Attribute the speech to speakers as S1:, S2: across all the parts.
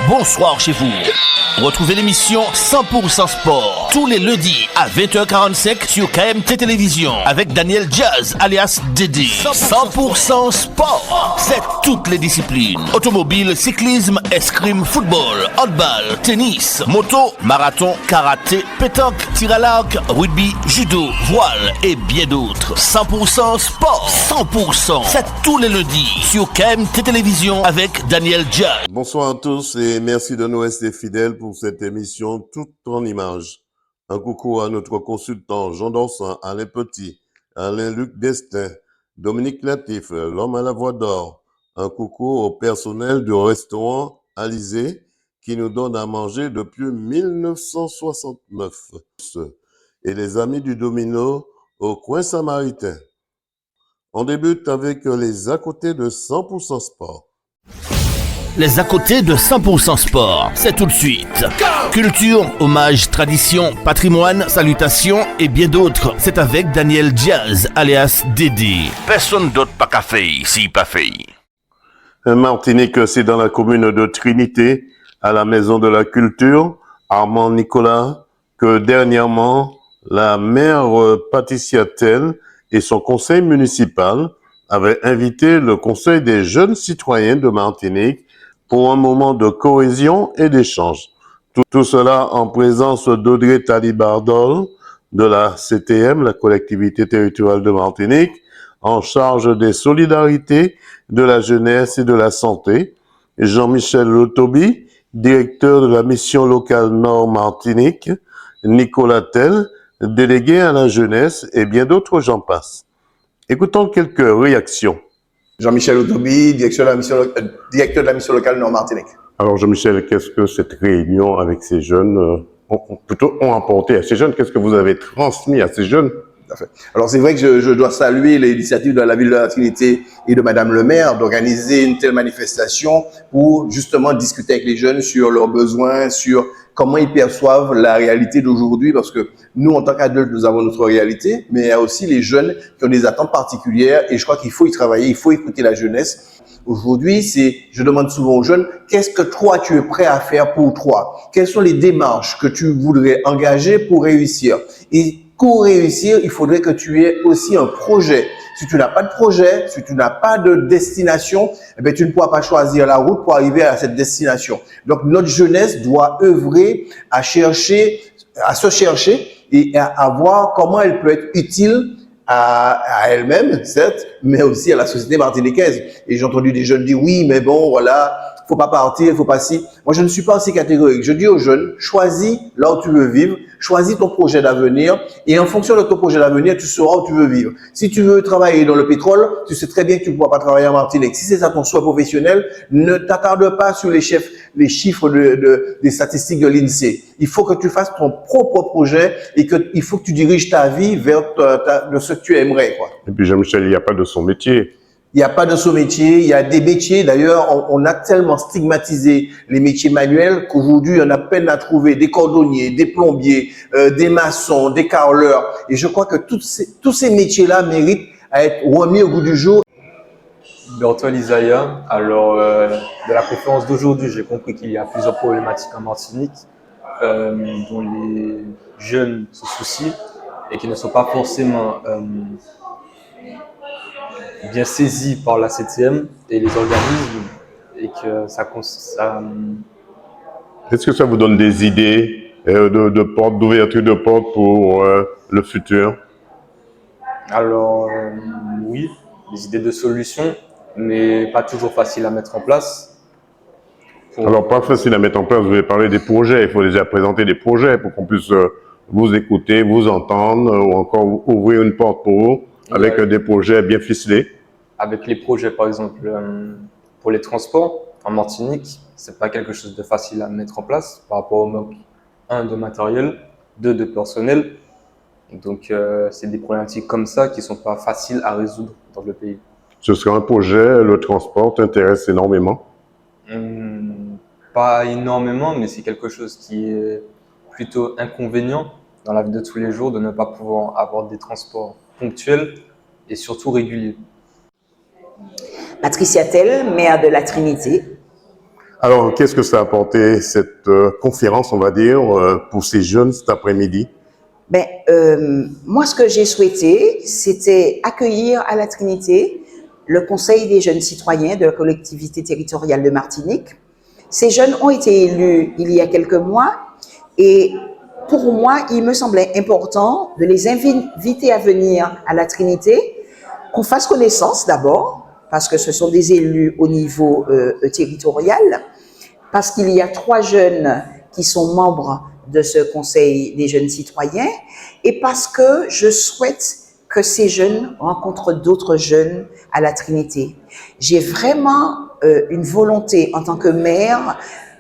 S1: bonsoir chez vous. Retrouvez l'émission 100% Sport tous les lundis à 20h45 sur KMT Télévision avec Daniel Jazz alias Dédé. 100% Sport, c'est toutes les disciplines. Automobile, cyclisme, escrime, football, handball, tennis, moto, marathon, karaté, pétanque, tir à l'arc, rugby, judo, voile et bien d'autres. 100% Sport, 100%, c'est tous les lundis sur KMT Télévision avec Daniel Jazz.
S2: Bonsoir à tous et merci de nous rester fidèles pour cette émission toute en images. Un coucou à notre consultant Jean Dorsan, Alain Petit, Alain-Luc Destin, Dominique Latif, l'homme à la voix d'or. Un coucou au personnel du restaurant Alizé qui nous donne à manger depuis 1969. Et les amis du Domino au coin samaritain. On débute avec les à côté de 100% Sport.
S1: Les à côté de 100% Sport, c'est tout de suite. Culture, hommage, tradition, patrimoine, salutations et bien d'autres. C'est avec Daniel Jazz, alias Dédé. Personne d'autre pas qu'à faire, si pas fait.
S2: Martinique, c'est dans la commune de Trinité, à la Maison de la Culture, Armand Nicolas, que dernièrement, la maire Patricia Tell et son conseil municipal avaient invité le Conseil des jeunes citoyens de Martinique pour un moment de cohésion et d'échange. Tout cela en présence d'Audrey Talibardol de la CTM, la collectivité territoriale de Martinique, en charge des solidarités, de la jeunesse et de la santé, Jean-Michel Lotobi, directeur de la mission locale Nord Martinique, Nicolas Tell, délégué à la jeunesse et bien d'autres j'en passe. Écoutons quelques réactions.
S3: Jean-Michel Lotobi, directeur de la mission locale Nord Martinique.
S2: Alors Jean-Michel, qu'est-ce que cette réunion avec ces jeunes ont apporté à ces jeunes? Qu'est-ce que vous avez transmis à ces jeunes?
S3: Tout à fait. Alors c'est vrai que je dois saluer l'initiative de la ville de la Trinité et de Madame le maire d'organiser une telle manifestation pour justement discuter avec les jeunes sur leurs besoins, sur comment ils perçoivent la réalité d'aujourd'hui, parce que nous, en tant qu'adultes, nous avons notre réalité, mais il y a aussi les jeunes qui ont des attentes particulières et je crois qu'il faut y travailler, il faut écouter la jeunesse. Aujourd'hui, je demande souvent aux jeunes, qu'est-ce que toi, tu es prêt à faire pour toi? Quelles sont les démarches que tu voudrais engager pour réussir? Et pour réussir, il faudrait que tu aies aussi un projet. Si tu n'as pas de projet, si tu n'as pas de destination, eh bien, tu ne pourras pas choisir la route pour arriver à cette destination. Donc, notre jeunesse doit œuvrer à se chercher et à voir comment elle peut être utile à elle-même, certes, mais aussi à la société martiniquaise. Et j'ai entendu des jeunes dire, oui, mais bon, voilà, faut pas partir, faut pas si. Moi, je ne suis pas aussi catégorique. Je dis aux jeunes, choisis là où tu veux vivre, choisis ton projet d'avenir et en fonction de ton projet d'avenir, tu sauras où tu veux vivre. Si tu veux travailler dans le pétrole, tu sais très bien que tu ne pourras pas travailler en Martinique. Si c'est ça ton souhait professionnel, ne t'attarde pas sur les chiffres des statistiques de l'INSEE. Il faut que tu fasses ton propre projet et il faut que tu diriges ta vie vers de ce que tu aimerais, quoi.
S2: Et puis Jean-Michel, il n'y a pas de son métier.
S3: Il n'y a pas de sous-métier, il y a des métiers. D'ailleurs, on a tellement stigmatisé les métiers manuels qu'aujourd'hui, on a peine à trouver des cordonniers, des plombiers, des maçons, des carreleurs. Et je crois que tous ces métiers-là méritent à être remis au goût du jour.
S4: Bertrand Isaiah. Alors, de la conférence d'aujourd'hui, j'ai compris qu'il y a plusieurs problématiques en Martinique dont les jeunes se soucient et qui ne sont pas forcément bien saisis par la CTM et les organismes et que ça
S2: Est-ce que ça vous donne des idées d'ouverture de portes pour le futur?
S4: Alors, oui, des idées de solutions, mais pas toujours facile à mettre en place.
S2: Alors, pas facile à mettre en place, vous avez parlé des projets, il faut déjà présenter des projets pour qu'on puisse vous écouter, vous entendre ou encore ouvrir une porte pour vous avec des projets bien ficelés.
S4: Avec les projets, par exemple, pour les transports en Martinique, c'est pas quelque chose de facile à mettre en place par rapport au manque, 1, de matériel, 2, de personnel. Donc, c'est des problématiques comme ça qui sont pas faciles à résoudre dans le pays.
S2: Ce sera un projet, le transport t'intéresse énormément?
S4: Pas énormément, mais c'est quelque chose qui est plutôt inconvénient dans la vie de tous les jours de ne pas pouvoir avoir des transports ponctuels et surtout réguliers.
S5: Patricia Tell, maire de la Trinité.
S2: Alors, qu'est-ce que ça a apporté, cette conférence, on va dire, pour ces jeunes cet après-midi?
S5: Moi, ce que j'ai souhaité, c'était accueillir à la Trinité le Conseil des jeunes citoyens de la collectivité territoriale de Martinique. Ces jeunes ont été élus il y a quelques mois et pour moi, il me semblait important de les inviter à venir à la Trinité, qu'on fasse connaissance d'abord, parce que ce sont des élus au niveau territorial, parce qu'il y a 3 jeunes qui sont membres de ce Conseil des jeunes citoyens et parce que je souhaite que ces jeunes rencontrent d'autres jeunes à la Trinité. J'ai vraiment une volonté en tant que maire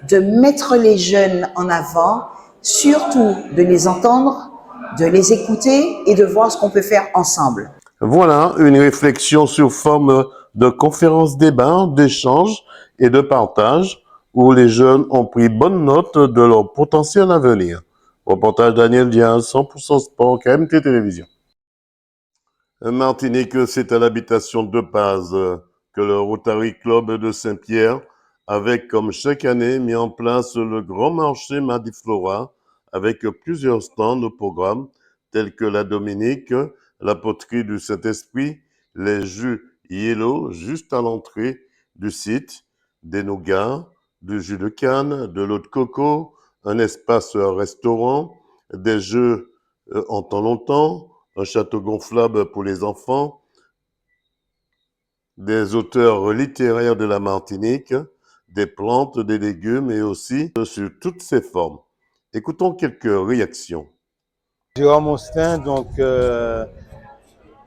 S5: de mettre les jeunes en avant, surtout de les entendre, de les écouter et de voir ce qu'on peut faire ensemble.
S2: Voilà une réflexion sur forme de conférence-débat, d'échange et de partage où les jeunes ont pris bonne note de leur potentiel à venir. Reportage Daniel Diaz, 100% Sport, KMT Télévision. Martinique, c'est à l'habitation de Paz que le Rotary Club de Saint-Pierre avait, comme chaque année, mis en place le grand marché Madiflora avec plusieurs stands de programmes tels que la Dominique, la poterie du Saint-Esprit, les jus Yellow juste à l'entrée du site, des nougats, du jus de canne, de l'eau de coco, un espace restaurant, des jeux en temps longtemps, un château gonflable pour les enfants, des auteurs littéraires de la Martinique, des plantes, des légumes et aussi sur toutes ses formes. Écoutons quelques réactions.
S6: Jérôme Austin, donc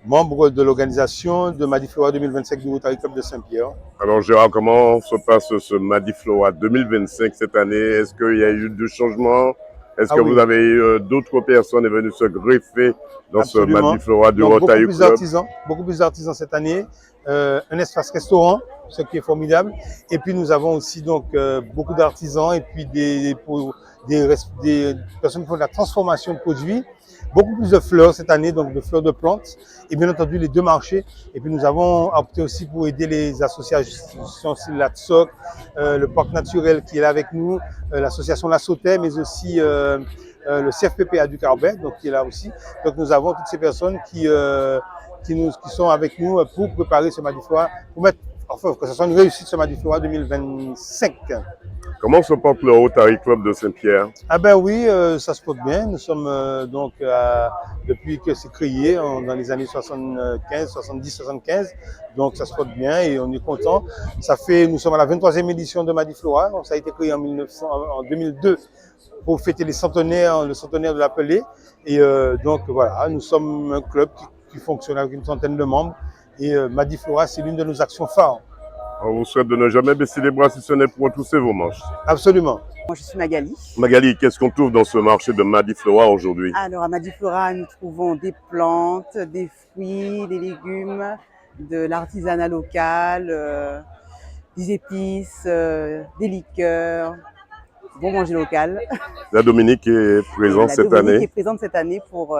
S6: membre de l'organisation de Madiflora 2025 du Rotary Club de Saint-Pierre.
S2: Alors Gérard, comment se passe ce Madiflora 2025 cette année? Est-ce qu'il y a eu du changement? Est-ce que
S6: oui.
S2: vous avez eu d'autres personnes venues se greffer dans
S6: Absolument.
S2: ce Madiflora du
S6: Donc,
S2: Rotary Club?
S6: Beaucoup plus d'artisans cette année. Un espace restaurant, ce qui est formidable. Et puis nous avons aussi donc beaucoup d'artisans et puis des personnes qui font de la transformation de produits. Beaucoup plus de fleurs cette année, donc de fleurs de plantes. Et bien entendu, les 2 marchés. Et puis nous avons opté aussi pour aider les associations, la TSOC, le Parc Naturel qui est là avec nous, l'association La Sautet, mais aussi le CFPPA du Carbet, donc qui est là aussi. Donc nous avons toutes ces personnes qui sont avec nous pour préparer ce Madiflora, pour mettre, enfin, que ce soit une réussite ce Madiflora 2025.
S2: Comment se porte le Rotary Club de Saint-Pierre?
S6: Ah ben oui, ça se porte bien. Nous sommes donc depuis que c'est créé dans les années 75, 70, 75, donc ça se porte bien et on est content. Nous sommes à la 23e édition de Madiflora, donc ça a été créé en 2002 pour fêter le centenaire de l'appelé. Et donc voilà, nous sommes un club qui fonctionne avec une centaine de membres et Madiflora, c'est l'une de nos actions phares.
S2: On vous souhaite de ne jamais baisser les bras si ce n'est pour retrousser vos manches.
S6: Absolument.
S7: Moi, je suis Magali.
S2: Magali, qu'est-ce qu'on trouve dans ce marché de Madiflora aujourd'hui?
S7: Alors, à Madiflora, nous trouvons des plantes, des fruits, des légumes, de l'artisanat local, des épices, des liqueurs, bon manger local.
S2: La Dominique est présente cette année.
S7: La Dominique est présente cette année pour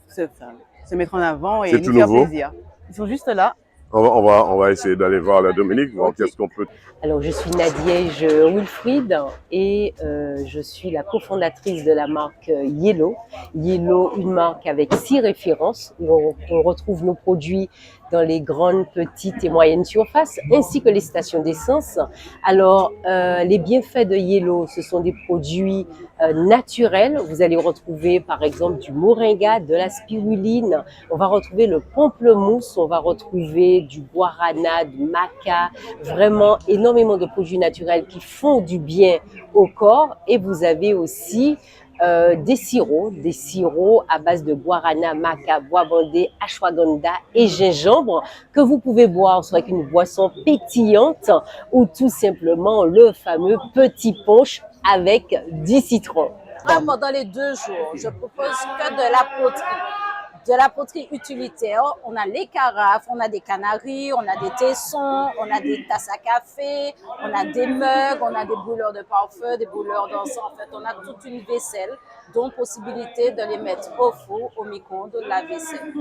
S7: se mettre en avant et nous faire plaisir. Ils sont juste là.
S2: On va essayer d'aller voir la Dominique, voir qu'est-ce qu'on peut.
S8: Alors, je suis Nadiège Wilfried et je suis la cofondatrice de la marque Yellow. Yellow, une marque avec 6 références où on retrouve nos produits dans les grandes, petites et moyennes surfaces, ainsi que les stations d'essence. Alors, les bienfaits de Yellow, ce sont des produits naturels. Vous allez retrouver, par exemple, du moringa, de la spiruline. On va retrouver le pamplemousse, on va retrouver du guarana, du maca, vraiment énormément de produits naturels qui font du bien au corps. Et vous avez aussi des sirops à base de guarana, maca, bois bandé, ashwagandha et gingembre que vous pouvez boire soit avec une boisson pétillante ou tout simplement le fameux petit punch avec 10 citrons.
S9: Pendant les 2 jours, je propose que de la poterie. De la poterie utilitaire, on a les carafes, on a des canaries, on a des tessons, on a des tasses à café, on a des mugs, on a des brûleurs de parfum, des brûleurs d'encens. En fait, on a toute une vaisselle, dont possibilité de les mettre au four, au micro-ondes, la vaisselle.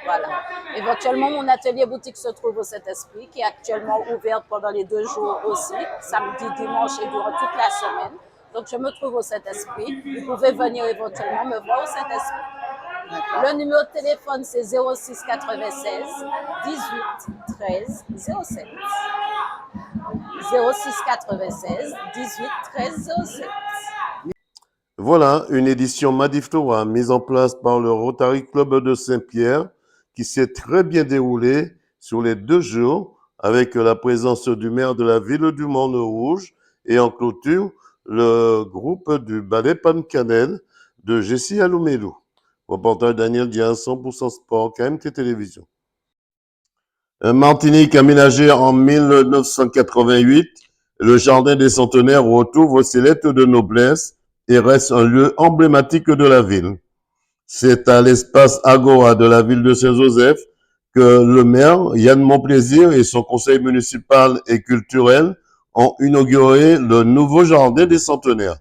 S9: Voilà. Éventuellement, mon atelier boutique se trouve au Saint-Esprit, qui est actuellement ouvert pendant les 2 jours aussi, samedi, dimanche et durant toute la semaine. Donc, je me trouve au Saint-Esprit. Vous pouvez venir éventuellement me voir au Saint-Esprit. Le numéro de téléphone, c'est 06 96 18 13 07. 06 96 18 13 07.
S2: Voilà une édition Madiftora mise en place par le Rotary Club de Saint-Pierre qui s'est très bien déroulée sur les 2 jours avec la présence du maire de la ville du Monde-Rouge et en clôture le groupe du ballet Pancanel de Jessie Aloumélou. Reportage Daniel Diaz, 100% Sport, KMT Télévision. Martinique aménagé en 1988, le Jardin des Centenaires retrouve ses lettres de noblesse et reste un lieu emblématique de la ville. C'est à l'espace Agora de la ville de Saint-Joseph que le maire Yann Monplaisir et son conseil municipal et culturel ont inauguré le nouveau Jardin des Centenaires.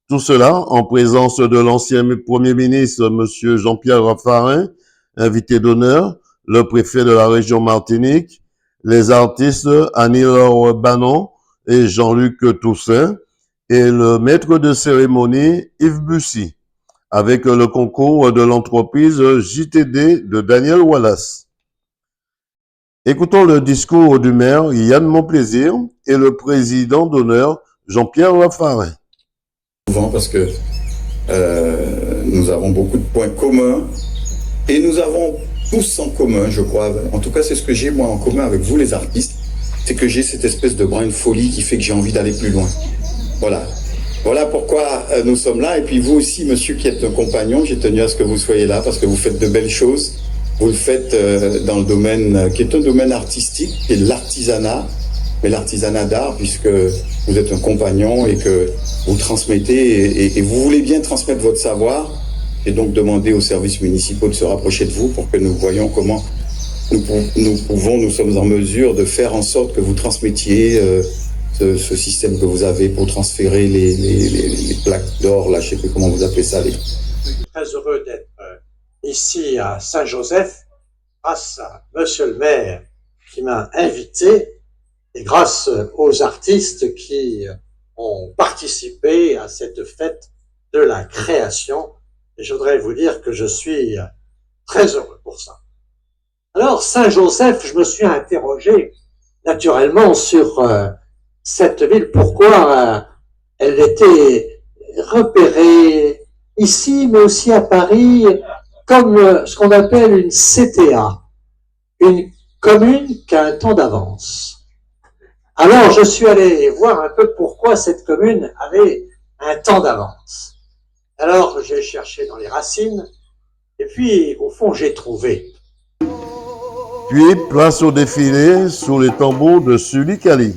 S2: Tout cela en présence de l'ancien Premier ministre, M. Jean-Pierre Raffarin, invité d'honneur, le préfet de la région Martinique, les artistes Annie-Laure Banon et Jean-Luc Toussaint, et le maître de cérémonie Yves Bussy, avec le concours de l'entreprise JTD de Daniel Wallace. Écoutons le discours du maire Yann Monplaisir et le président d'honneur Jean-Pierre Raffarin.
S10: Parce que nous avons beaucoup de points communs et nous avons tous en commun, je crois. En tout cas, c'est ce que j'ai moi en commun avec vous les artistes, c'est que j'ai cette espèce de brin de folie qui fait que j'ai envie d'aller plus loin. Voilà. Voilà pourquoi nous sommes là. Et puis vous aussi, monsieur qui êtes un compagnon, j'ai tenu à ce que vous soyez là parce que vous faites de belles choses. Vous le faites dans le domaine qui est un domaine artistique, qui est l'artisanat, mais l'artisanat d'art, puisque vous êtes un compagnon et que vous transmettez et vous voulez bien transmettre votre savoir, et donc demander aux services municipaux de se rapprocher de vous pour que nous voyions comment nous sommes en mesure de faire en sorte que vous transmettiez ce système que vous avez pour transférer les plaques d'or, là, je sais plus comment vous appelez ça.
S11: Je suis très heureux d'être ici à Saint-Joseph grâce à monsieur le maire qui m'a invité et grâce aux artistes qui ont participé à cette fête de la création. Et je voudrais vous dire que je suis très heureux pour ça. Alors, Saint-Joseph, je me suis interrogé naturellement sur cette ville, pourquoi elle était repérée ici, mais aussi à Paris, comme ce qu'on appelle une CTA, une commune qui a un temps d'avance. Alors, je suis allé voir un peu pourquoi cette commune avait un temps d'avance. Alors, j'ai cherché dans les racines, et puis, au fond, j'ai trouvé.
S2: Puis, place au défilé sous les tambours de Sully Kali.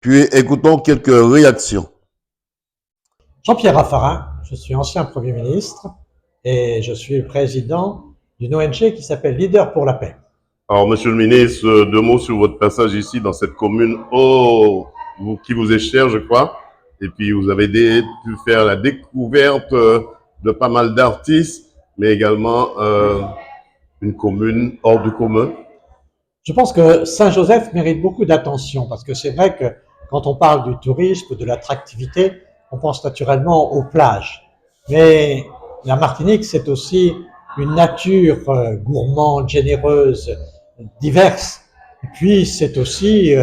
S2: Puis écoutons quelques réactions.
S12: Jean-Pierre Raffarin, je suis ancien Premier ministre et je suis président d'une ONG qui s'appelle Leader pour la paix.
S2: Alors, monsieur le ministre, 2 mots sur votre passage ici dans cette commune qui vous est chère, je crois. Et puis, vous avez pu faire la découverte de pas mal d'artistes, mais également une commune hors du commun.
S12: Je pense que Saint-Joseph mérite beaucoup d'attention parce que c'est vrai que quand on parle du tourisme, de l'attractivité, on pense naturellement aux plages. Mais la Martinique, c'est aussi une nature gourmande, généreuse, diverse. Et puis, c'est aussi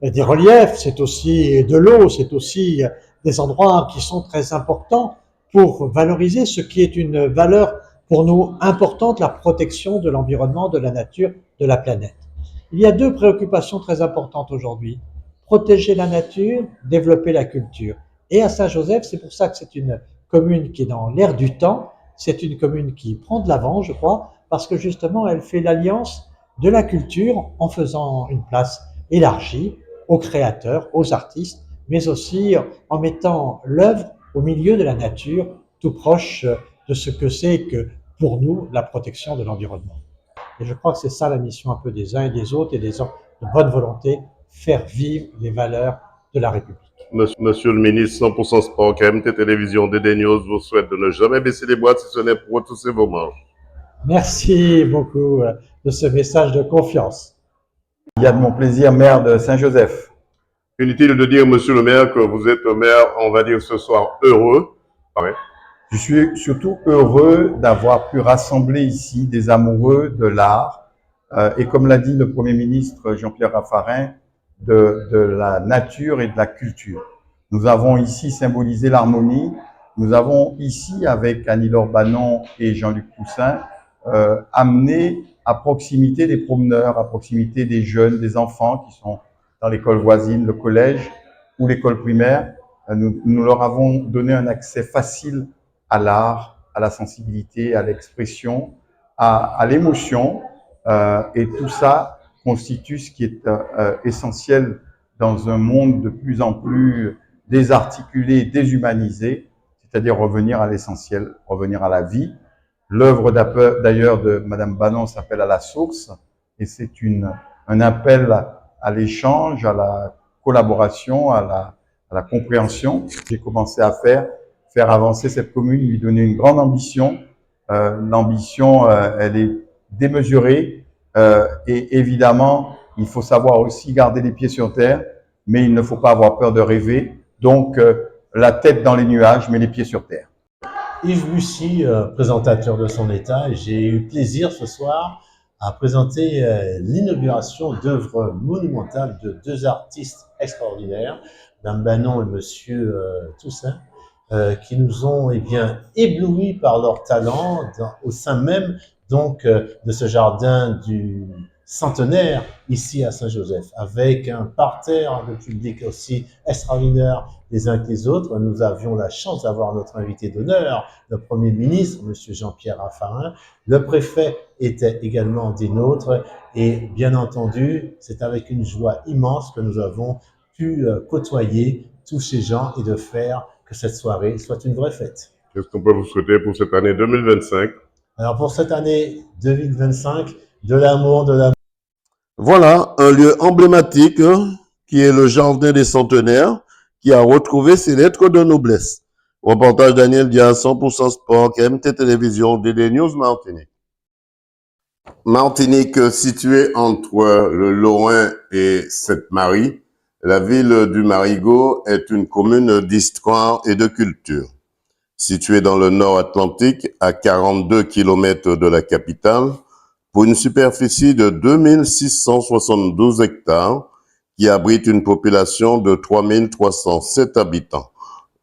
S12: des reliefs, c'est aussi de l'eau, c'est aussi des endroits qui sont très importants pour valoriser ce qui est une valeur pour nous importante, la protection de l'environnement, de la nature, de la planète. Il y a deux préoccupations très importantes aujourd'hui. Protéger la nature, développer la culture. Et à Saint-Joseph, c'est pour ça que c'est une commune qui est dans l'air du temps, c'est une commune qui prend de l'avant, je crois, parce que justement, elle fait l'alliance de la culture en faisant une place élargie aux créateurs, aux artistes, mais aussi en mettant l'œuvre au milieu de la nature, tout proche de ce que c'est que, pour nous, la protection de l'environnement. Et je crois que c'est ça la mission un peu des uns et des autres et des gens de bonne volonté, faire vivre les valeurs de la République.
S2: Monsieur le ministre, 100% Sport, KMT Télévision, DD News vous souhaite de ne jamais baisser les boîtes si ce n'est pour retrousser vos manches.
S12: Merci beaucoup de ce message de confiance.
S10: Il y a de mon plaisir, maire de Saint-Joseph.
S2: Inutile de dire, monsieur le maire, que vous êtes maire, on va dire ce soir, heureux. Ouais.
S10: Je suis surtout heureux d'avoir pu rassembler ici des amoureux de l'art et comme l'a dit le Premier ministre Jean-Pierre Raffarin, de la nature et de la culture. Nous avons ici symbolisé l'harmonie. Nous avons ici, avec Annie-Laure Banon et Jean-Luc Toussaint, amené à proximité des promeneurs, à proximité des jeunes, des enfants qui sont dans l'école voisine, le collège ou l'école primaire. Nous leur avons donné un accès facile à l'art, à la sensibilité, à l'expression, à l'émotion, et tout ça constitue ce qui est essentiel dans un monde de plus en plus désarticulé, déshumanisé, c'est-à-dire revenir à l'essentiel, revenir à la vie. L'œuvre d'ailleurs de Madame Banon s'appelle « À la source » et c'est un appel à l'échange, à la collaboration, à la compréhension. J'ai commencé à faire avancer cette commune, lui donner une grande ambition. L'ambition, elle est démesurée et évidemment, il faut savoir aussi garder les pieds sur terre, mais il ne faut pas avoir peur de rêver. Donc, la tête dans les nuages, mais les pieds sur terre.
S13: Yves Bussy, présentateur de Son État, et j'ai eu plaisir ce soir à présenter l'inauguration d'œuvres monumentales de deux artistes extraordinaires, Mme Banon et Monsieur Toussaint, qui nous ont éblouis par leur talent au sein même donc de ce jardin du centenaire ici à Saint-Joseph, avec un parterre de public aussi extraordinaire les uns que les autres. Nous avions la chance d'avoir notre invité d'honneur, le Premier ministre, M. Jean-Pierre Raffarin. Le préfet était également des nôtres et bien entendu, c'est avec une joie immense que nous avons pu côtoyer tous ces gens et de faire que cette soirée soit une vraie fête.
S2: Qu'est-ce qu'on peut vous souhaiter pour cette année 2025?
S13: Alors pour cette année 2025, de l'amour, de l'amour.
S2: Voilà un lieu emblématique qui est le Jardin des Centenaires qui a retrouvé ses lettres de noblesse. Reportage Daniel Diaz, 100% Sport, KMT Télévision, DD News Martinique. Martinique, située entre le Lorrain et Sainte-Marie, la ville du Marigot est une commune d'histoire et de culture. Située dans le nord Atlantique, à 42 km de la capitale, pour une superficie de 2672 hectares, qui abrite une population de 3307 habitants,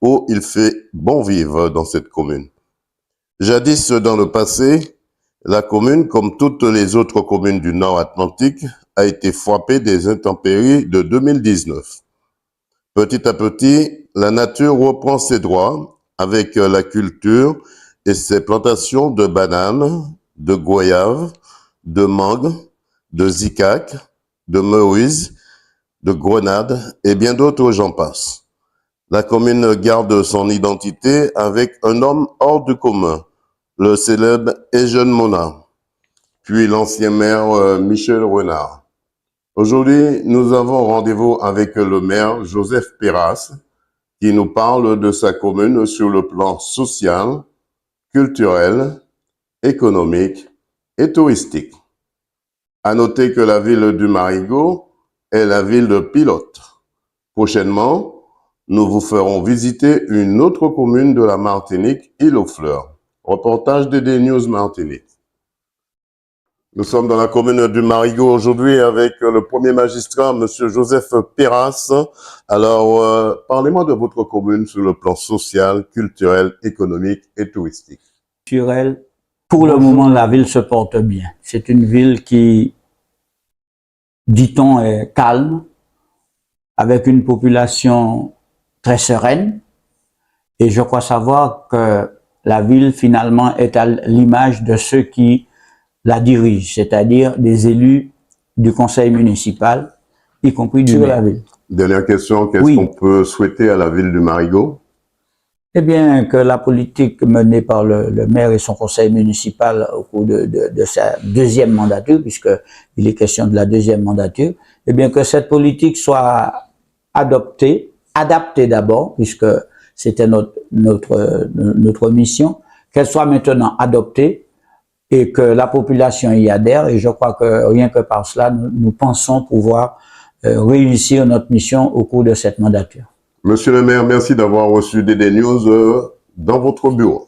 S2: où il fait bon vivre dans cette commune. Jadis, dans le passé, la commune, comme toutes les autres communes du nord Atlantique, a été frappée des intempéries de 2019. Petit à petit, la nature reprend ses droits avec la culture et ses plantations de bananes, de goyaves, de mangues, de zicaques, de merises, de grenades et bien d'autres, j'en passe. La commune garde son identité avec un homme hors du commun, le célèbre Eugène Monard, puis l'ancien maire Michel Renard. Aujourd'hui, nous avons rendez-vous avec le maire Joseph Perras, qui nous parle de sa commune sur le plan social, culturel, économique et touristique. À noter que la ville du Marigot est la ville de pilote. Prochainement, nous vous ferons visiter une autre commune de la Martinique, Île aux Fleurs. Reportage DD News Martinique. Nous sommes dans la commune du Marigot aujourd'hui avec le premier magistrat, Monsieur Joseph Perras. Alors, parlez-moi de votre commune sur le plan social, culturel, économique et touristique.
S14: Culturel, pour le moment, la ville se porte bien. C'est une ville qui, dit-on, est calme, avec une population très sereine. Et je crois savoir que la ville, finalement, est à l'image de ceux qui la dirigent, c'est-à-dire des élus du conseil municipal, y compris de la ville.
S2: Dernière question, qu'est-ce qu'on peut souhaiter à la ville du Marigot?
S14: Eh bien, que la politique menée par le maire et son conseil municipal au cours de sa deuxième mandature, puisqu'il est question de la deuxième mandature, eh bien, que cette politique soit adaptée d'abord, puisque c'était notre mission, qu'elle soit maintenant adoptée et que la population y adhère. Et je crois que rien que par cela, nous pensons pouvoir réussir notre mission au cours de cette mandature.
S2: Monsieur le maire, merci d'avoir reçu DD News dans votre bureau.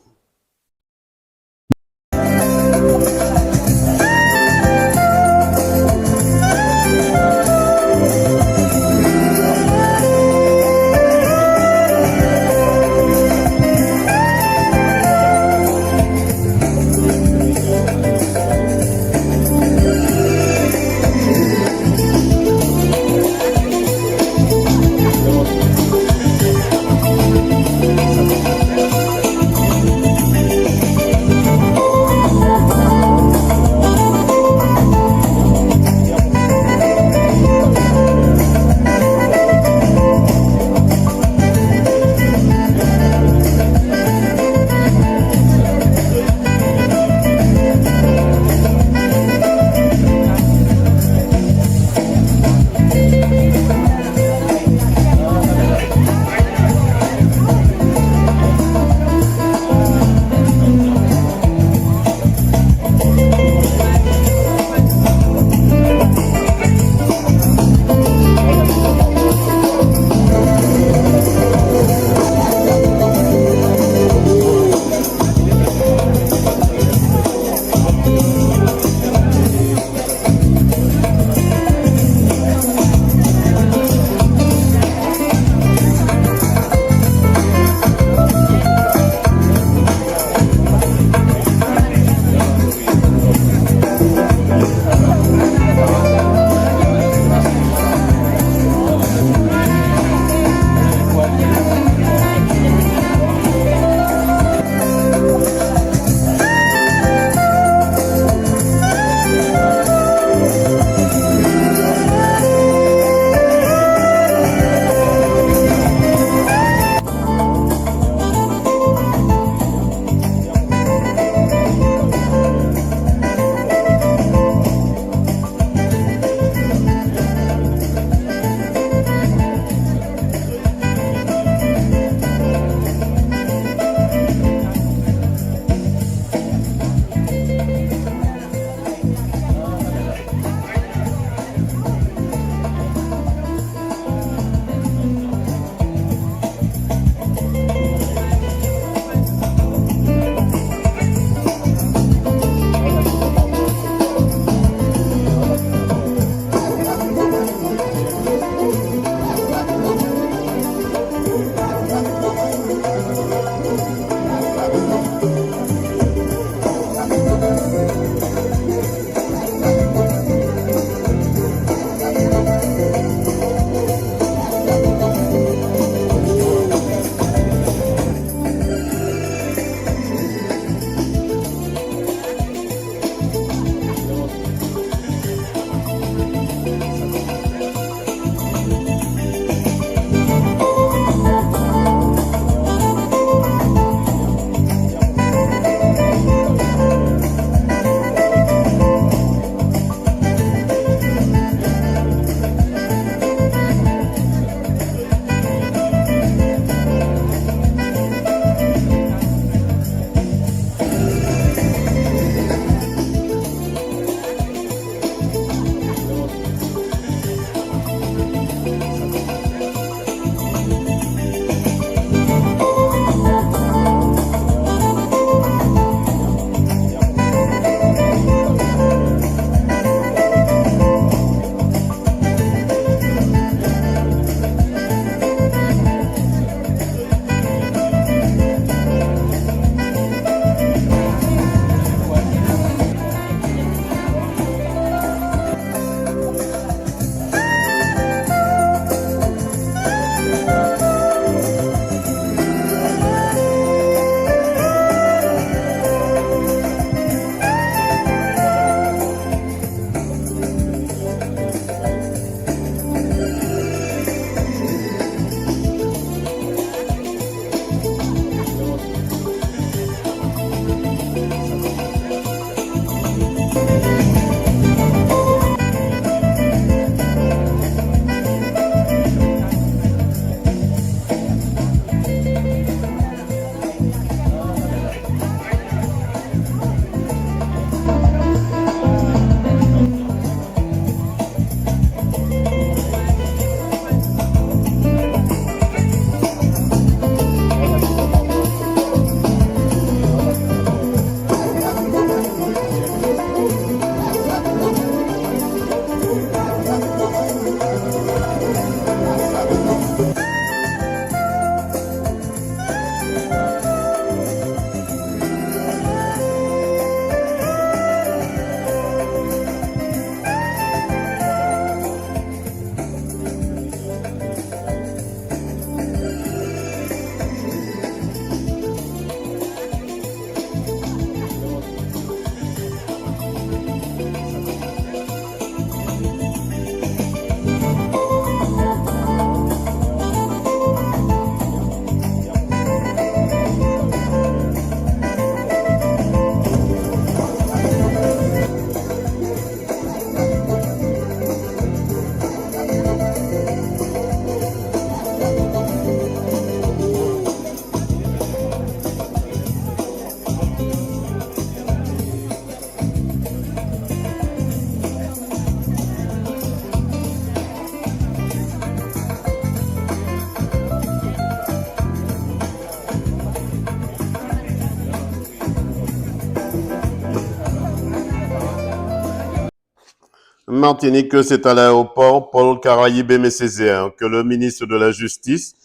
S2: Martinique, c'est à l'aéroport Paul Caraïbe-Aimé-Césaire que le ministre de la Justice,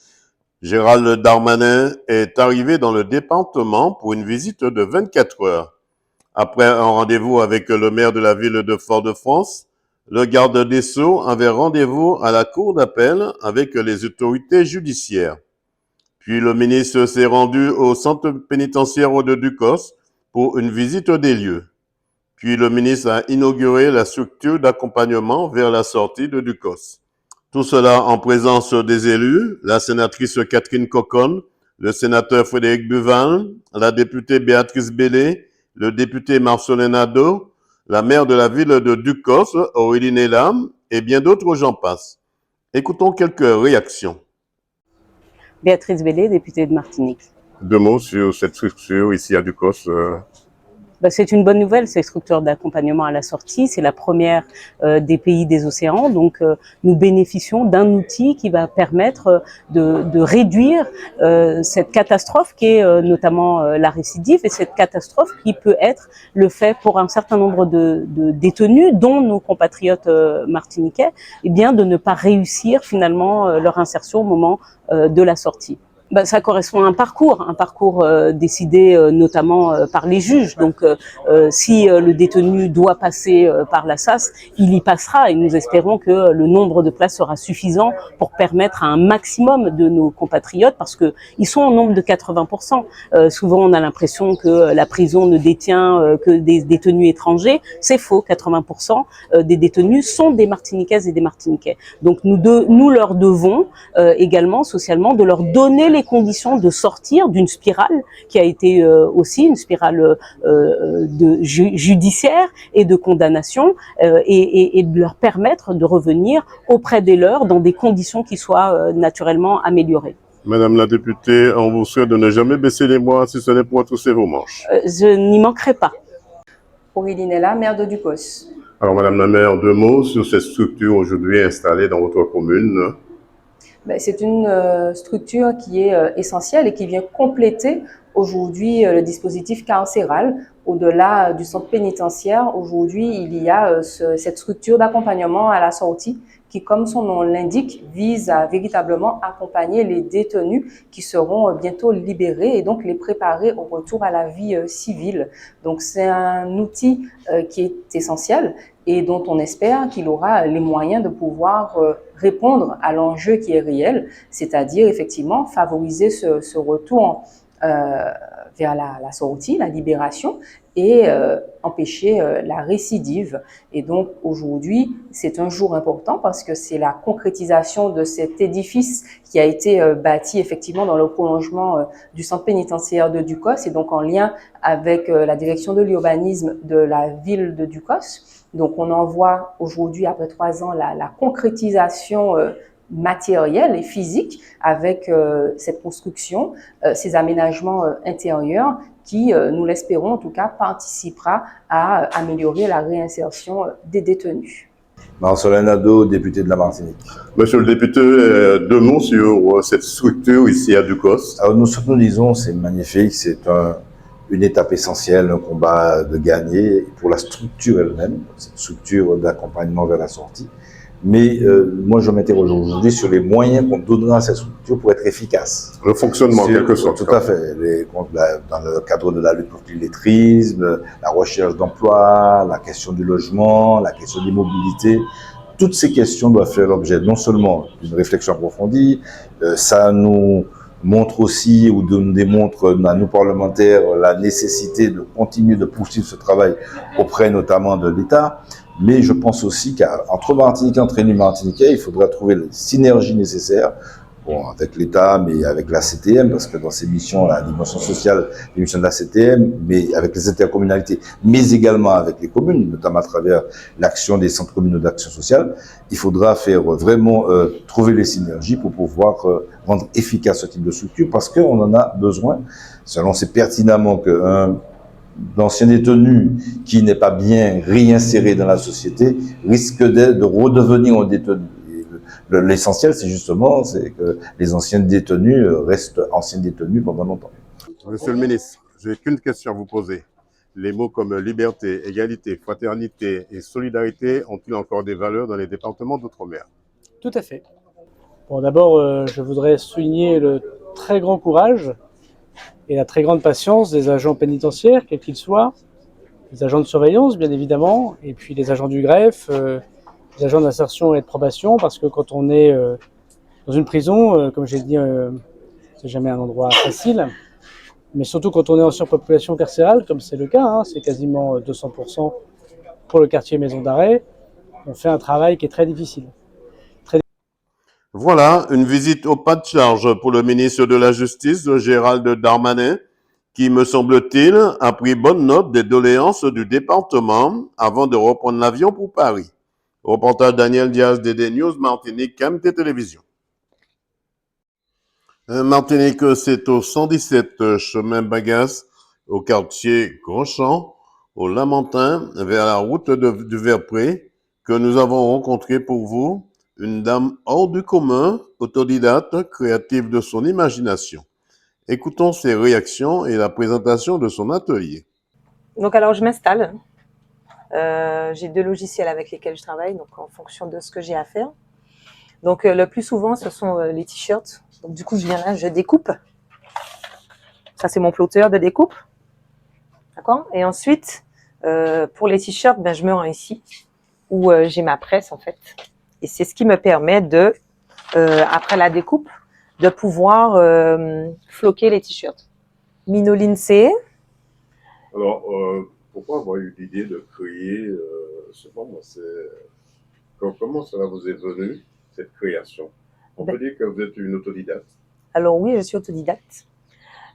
S2: Gérald Darmanin, est arrivé dans le département pour une visite de 24 heures. Après un rendez-vous avec le maire de la ville de Fort-de-France, le garde des Sceaux avait rendez-vous à la cour d'appel avec les autorités judiciaires. Puis le ministre s'est rendu au centre pénitentiaire de Ducos pour une visite des lieux. Puis le ministre a inauguré la structure d'accompagnement vers la sortie de Ducos. Tout cela en présence des élus, la sénatrice Catherine Cocon, le sénateur Frédéric Buval, la députée Béatrice Bellé, le député Marcelin Nadeau, la maire de la ville de Ducos, Aurélie Nélam, et bien d'autres j'en passe. Écoutons quelques réactions.
S15: Béatrice Bellé, députée de Martinique.
S2: 2 mots sur cette structure ici à Ducos.
S15: C'est une bonne nouvelle, cette structure d'accompagnement à la sortie. C'est la première des pays des océans. Donc, nous bénéficions d'un outil qui va permettre de réduire cette catastrophe qui est notamment la récidive, et cette catastrophe qui peut être le fait pour un certain nombre de détenus, dont nos compatriotes martiniquais, eh bien, de ne pas réussir finalement leur insertion au moment de la sortie. Ça correspond à un parcours décidé notamment par les juges. Donc, si le détenu doit passer par la SAS, il y passera, et nous espérons que le nombre de places sera suffisant pour permettre à un maximum de nos compatriotes, parce que ils sont au nombre de 80%. Souvent, on a l'impression que la prison ne détient que des détenus étrangers. C'est faux. 80% des détenus sont des Martiniquaises et des Martiniquais. Donc, nous leur devons également socialement de leur donner les conditions de sortir d'une spirale qui a été aussi une spirale judiciaire et de condamnation, et de leur permettre de revenir auprès des leurs dans des conditions qui soient naturellement améliorées.
S2: Madame la députée, on vous souhaite de ne jamais baisser les bras si ce n'est pour retrousser vos manches.
S15: Je n'y manquerai pas.
S16: Aurélie Nélam, maire de Ducos.
S2: Alors Madame la maire, 2 mots sur cette structure aujourd'hui installée dans votre commune.
S16: C'est une structure qui est essentielle et qui vient compléter aujourd'hui le dispositif carcéral. Au-delà du centre pénitentiaire, aujourd'hui, il y a cette structure d'accompagnement à la sortie qui, comme son nom l'indique, vise à véritablement accompagner les détenus qui seront bientôt libérés et donc les préparer au retour à la vie civile. Donc c'est un outil qui est essentiel et dont on espère qu'il aura les moyens de pouvoir répondre à l'enjeu qui est réel, c'est-à-dire effectivement favoriser ce retour vers la sortie, la libération, et empêcher la récidive. Et donc aujourd'hui, c'est un jour important parce que c'est la concrétisation de cet édifice qui a été bâti effectivement dans le prolongement du centre pénitentiaire de Ducos, et donc en lien avec la direction de l'urbanisme de la ville de Ducos. Donc on en voit aujourd'hui, après 3 ans, la concrétisation matérielle et physique avec cette construction, ces aménagements intérieurs qui, nous l'espérons en tout cas, participera à améliorer la réinsertion des détenus.
S17: Marcelin Nadeau, député de la Martinique.
S2: Monsieur le député, 2 mots sur cette structure ici à Ducos.
S17: Alors ce que nous disons, c'est magnifique, c'est une étape essentielle, un combat de gagner pour la structure elle-même, cette structure d'accompagnement vers la sortie. Mais moi, je m'interroge aujourd'hui sur les moyens qu'on donnera à cette structure pour être efficace.
S2: Le fonctionnement, en quelque sorte.
S17: Tout à fait. Dans le cadre de la lutte contre l'illettrisme, la recherche d'emploi, la question du logement, la question des mobilités, toutes ces questions doivent faire l'objet non seulement d'une réflexion approfondie, ça nous montre aussi ou nous démontre à nous parlementaires la nécessité de continuer de poursuivre ce travail auprès notamment de l'État. Mais je pense aussi qu'entre Martiniquais, entre élus martiniquais, il faudra trouver les synergies nécessaires, avec l'État, mais avec la CTM, parce que dans ces missions, la dimension sociale, les missions de la CTM, mais avec les intercommunalités, mais également avec les communes, notamment à travers l'action des centres communaux d'action sociale, il faudra faire vraiment trouver les synergies pour pouvoir rendre efficace ce type de structure, parce qu'on en a besoin. Selon c'est pertinemment qu'un d'ancien détenu qui n'est pas bien réinséré dans la société risque de redevenir un détenu. L'essentiel, c'est justement que les anciens détenus restent anciens détenus pendant longtemps.
S2: Monsieur le ministre, j'ai qu'une question à vous poser. Les mots comme liberté, égalité, fraternité et solidarité ont-ils encore des valeurs dans les départements d'outre-mer?
S18: Tout à fait. Bon, d'abord, je voudrais souligner le très grand courage et la très grande patience des agents pénitentiaires, quels qu'ils soient, les agents de surveillance, bien évidemment, et puis les agents du greffe, les agents d'insertion et de probation, parce que quand on est dans une prison, comme j'ai dit, c'est jamais un endroit facile, mais surtout quand on est en surpopulation carcérale, comme c'est le cas, hein, c'est quasiment 200% pour le quartier maison d'arrêt, on fait un travail qui est très difficile.
S2: Voilà, une visite au pas de charge pour le ministre de la Justice, Gérald Darmanin, qui, me semble-t-il, a pris bonne note des doléances du département avant de reprendre l'avion pour Paris. Reportage Daniel Diaz, DD News, Martinique, KMT Télévision. Martinique, c'est au 117 chemin Bagas, au quartier Grandchamp, au Lamentin, vers la route du Verpré, que nous avons rencontré pour vous une dame hors du commun, autodidacte, créative de son imagination. Écoutons ses réactions et la présentation de son atelier.
S19: Donc alors je m'installe. J'ai 2 logiciels avec lesquels je travaille, donc en fonction de ce que j'ai à faire. Donc le plus souvent, ce sont les t-shirts. Donc du coup, je viens là, je découpe. Ça, c'est mon plotter de découpe. D'accord? Et ensuite, pour les t-shirts, ben, je me rends ici, où j'ai ma presse, en fait. Et c'est ce qui me permet de, après la découpe, de pouvoir floquer les t-shirts. Minoline C.
S2: Alors, pourquoi avoir eu l'idée de créer, je sais pas moi, comment cela vous est venu, cette création? On peut dire que vous êtes une autodidacte.
S19: Alors oui, je suis autodidacte.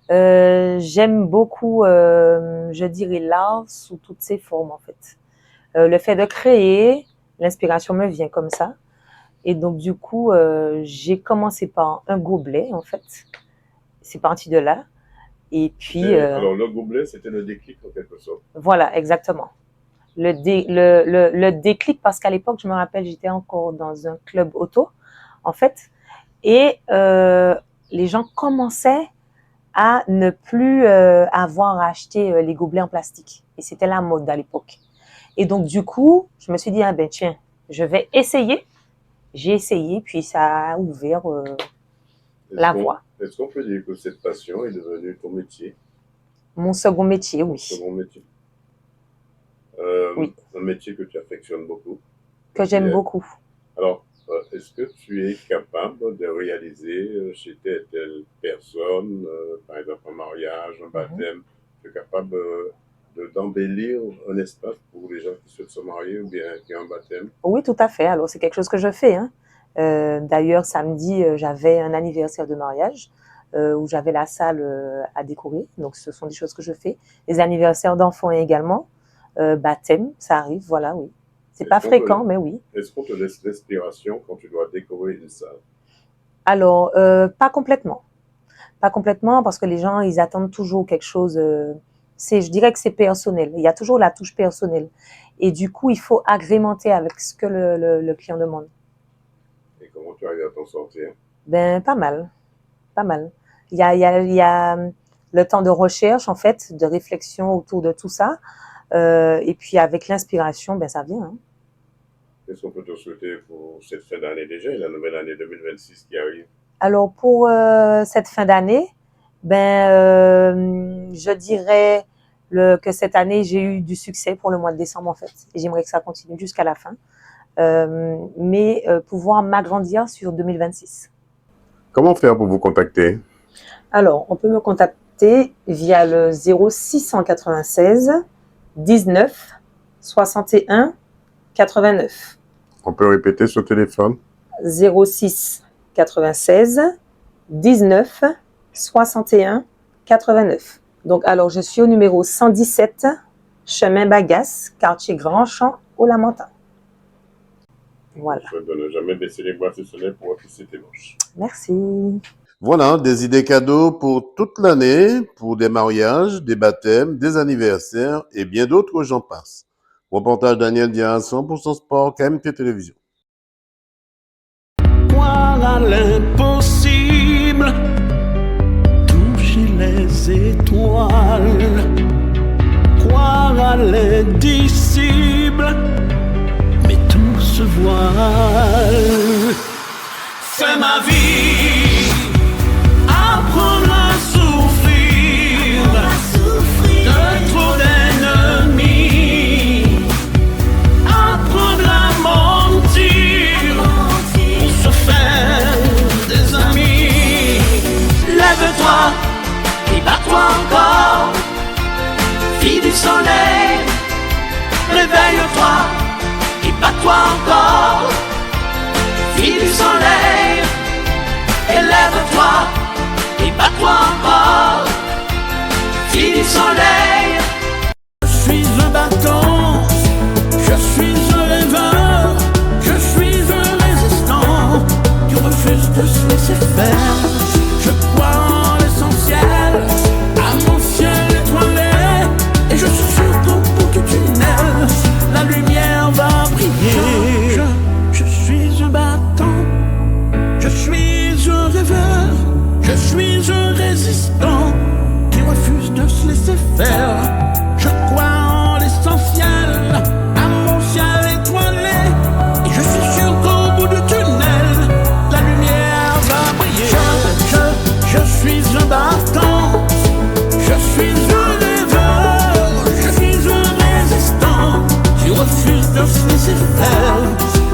S19: J'aime beaucoup, je dirais, l'art sous toutes ses formes, en fait. Le fait de créer, l'inspiration me vient comme ça. Et donc, du coup, j'ai commencé par un gobelet, en fait. C'est parti de là. Et puis...
S2: alors, le gobelet, c'était le déclic, en quelque sorte.
S19: Voilà, exactement. Le déclic, parce qu'à l'époque, je me rappelle, j'étais encore dans un club auto, en fait. Et les gens commençaient à ne plus avoir à acheter les gobelets en plastique. Et c'était la mode à l'époque. Et donc, du coup, je me suis dit, ah ben tiens, je vais essayer. J'ai essayé, puis ça a ouvert la voie.
S2: Est-ce qu'on peut dire que cette passion est devenue ton métier?
S19: Mon second métier, oui.
S2: Second métier.
S19: Oui.
S2: Un métier que tu affectionnes beaucoup.
S19: Que j'aime beaucoup.
S2: Alors, est-ce que tu es capable de réaliser chez telle personne, par exemple un mariage, un baptême, tu es capable d'embellir un espace pour les gens qui souhaitent se marier ou bien qui ont un baptême?
S19: Oui, tout à fait. Alors, c'est quelque chose que je fais. Hein. D'ailleurs, samedi, j'avais un anniversaire de mariage où j'avais la salle à décorer. Donc, ce sont des choses que je fais. Les anniversaires d'enfants également. Baptême, ça arrive, voilà, oui. C'est pas fréquent, mais oui.
S2: Est-ce qu'on te laisse l'inspiration quand tu dois décorer une salle?
S19: Alors, pas complètement. Pas complètement, parce que les gens, ils attendent toujours quelque chose. Je dirais que c'est personnel. Il y a toujours la touche personnelle. Et du coup, il faut agrémenter avec ce que le client demande.
S2: Et comment tu arrives à t'en sortir?
S19: Ben, pas mal. Pas mal. Il y a le temps de recherche, en fait, de réflexion autour de tout ça. Et puis, avec l'inspiration, ben, ça vient. Hein.
S2: Qu'est-ce qu'on peut te souhaiter pour cette fin d'année déjà et la nouvelle année 2026 qui arrive? Alors,
S19: pour cette fin d'année, ben, je dirais que cette année, j'ai eu du succès pour le mois de décembre, en fait. Et j'aimerais que ça continue jusqu'à la fin. Mais pouvoir m'agrandir sur 2026.
S2: Comment faire pour vous contacter?
S19: Alors, on peut me contacter via le 0696 19 61 89.
S2: On peut répéter ce téléphone?
S19: 06 96 19 61 89. Donc, alors, je suis au numéro 117, chemin Bagas, quartier Grandchamp, au Lamentin. Voilà.
S2: Je ne donne jamais baisser les bras si ce n'est pour afficher tes manches.
S19: Merci.
S2: Voilà, des idées cadeaux pour toute l'année, pour des mariages, des baptêmes, des anniversaires et bien d'autres, j'en passe. Reportage Daniel Diaz, 100% Sport, KMT Télévision.
S1: Voilà l'impossible, toucher les étoiles. Croire
S20: terrible, mais tout se voile. C'est ma vie, apprendre à souffrir de trop d'ennemis, apprendre à mentir pour se faire des amis. Lève-toi et bats-toi encore, fille du soleil. Réveille-toi et bats-toi encore, fille du soleil. Élève-toi et bats-toi encore, fille du soleil. Je suis un battant, je suis un rêveur, je suis un résistant qui refuse de se laisser faire. Je crois en l'essentiel, à mon ciel étoilé, et je suis sûr qu'au bout du tunnel, la lumière va briller. Je suis un battant, je suis un rêveur, je suis un résistant qui refuse de se laisser faire. Je crois en l'essentiel, à mon ciel étoilé, et je suis sûr qu'au bout du tunnel, la lumière va briller. Je suis un battant, je suis un rêveur, je suis un résistant qui refuse de se laisser faire.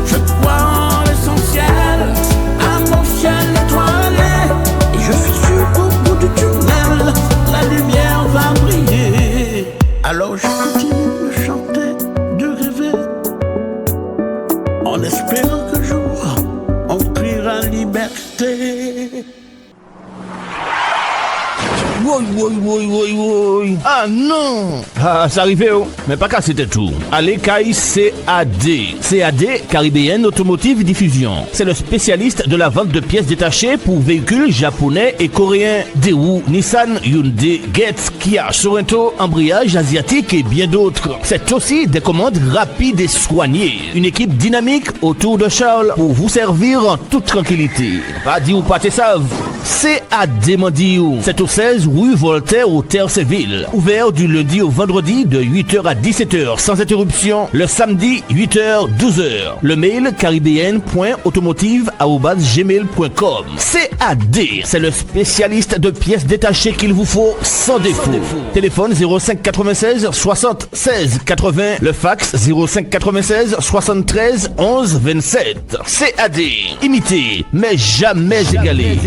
S20: Je crois en l'essentiel, à mon ciel étoilé, et je suis sûr qu'au bout du tunnel, la lumière va briller. Alors je continue de chanter, de rêver, en espérant qu'un jour on criera liberté.
S1: Oui. Ah non! Ah, ça arrivait, oh. Mais pas qu'à c'était tout. Allez, Kai CAD. CAD, Caribbean Automotive Diffusion. C'est le spécialiste de la vente de pièces détachées pour véhicules japonais et coréens. Daewoo, Nissan, Hyundai, Getz, Kia, Sorento, embrayage asiatique et bien d'autres. C'est aussi des commandes rapides et soignées. Une équipe dynamique autour de Charles pour vous servir en toute tranquillité. Pas dit ou pas te savent. CAD Mandiou. C'est au 16 rue Voltaire au Terre-Séville. Ouvert du lundi au vendredi de 8h à 17h sans interruption. Le samedi 8h 12h. Le mail caribbean.automotive@gmail.com. CAD, c'est le spécialiste de pièces détachées qu'il vous faut sans défaut. Téléphone 05 96 60 16 80. Le fax 05 96 73 11 27. CAD, imité mais jamais égalé.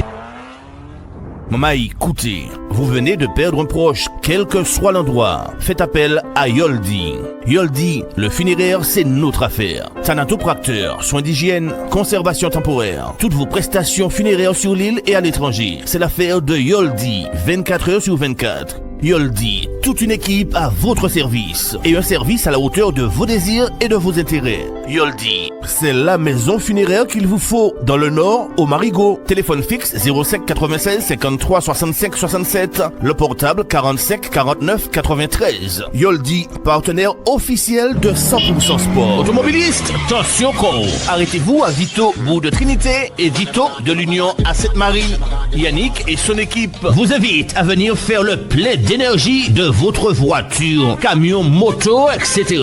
S1: Maman, écoutez, vous venez de perdre un proche, quel que soit l'endroit. Faites appel à Yoldi. Yoldi, le funéraire, c'est notre affaire. Thanatopracteur, soins d'hygiène, conservation temporaire. Toutes vos prestations funéraires sur l'île et à l'étranger. C'est l'affaire de Yoldi, 24 heures sur 24. Yoldi, toute une équipe à votre service et un service à la hauteur de vos désirs et de vos intérêts. Yoldi, c'est la maison funéraire qu'il vous faut dans le Nord, au Marigot. Téléphone fixe 05 96 53 65 67, le portable 45 49 93. Yoldi, partenaire officiel de 100% Sport. Automobiliste, attention con. Arrêtez-vous à Vito, bout de Trinité et Vito de l'Union à Sainte-Marie. Yannick et son équipe vous invitent à venir faire le plein d'énergie de votre voiture, camion, moto, etc.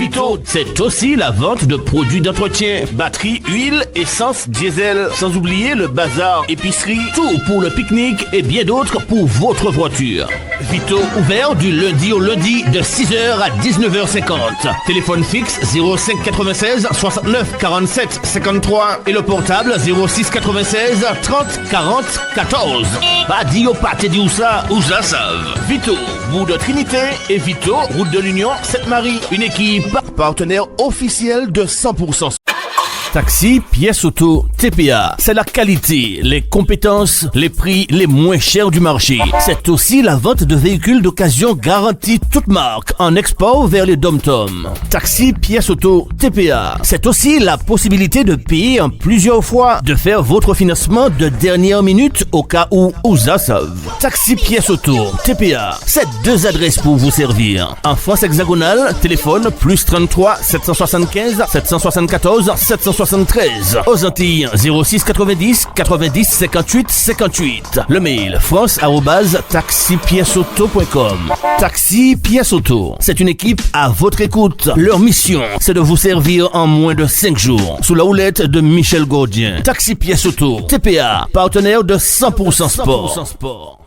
S1: Vito, c'est aussi la vente de produits d'entretien, batterie, huile, essence, diesel, sans oublier le bazar, épicerie, tout pour le pique-nique et bien d'autres pour votre voiture. Vito, ouvert du lundi au lundi de 6h à 19h50. Téléphone fixe 05 96 69 47 53 et le portable 06 96 30 40 14. Pas dit au pâté dit où ça savent. Vito, bout de Trinité et Vito, route de l'Union, Sainte-Marie. Une équipe partenaire officielle de 100%. Taxi, pièces auto, TPA. C'est la qualité, les compétences, les prix les moins chers du marché. C'est aussi la vente de véhicules d'occasion garantie toute marque en export vers les dom-toms. Taxi, pièces auto, TPA. C'est aussi la possibilité de payer en plusieurs fois, de faire votre financement de dernière minute au cas où ça sauve. Taxi, pièces auto, TPA. C'est deux adresses pour vous servir. En France hexagonale, téléphone +33 775 774 775. 73. Aux Antilles, 06 90 90 58 58. Le mail france@taxipièceauto.com. Taxi Pièce Auto, c'est une équipe à votre écoute. Leur mission, c'est de vous servir en moins de 5 jours. Sous la houlette de Michel Gaudien. Taxi Pièce Auto, TPA, partenaire de 100% Sport.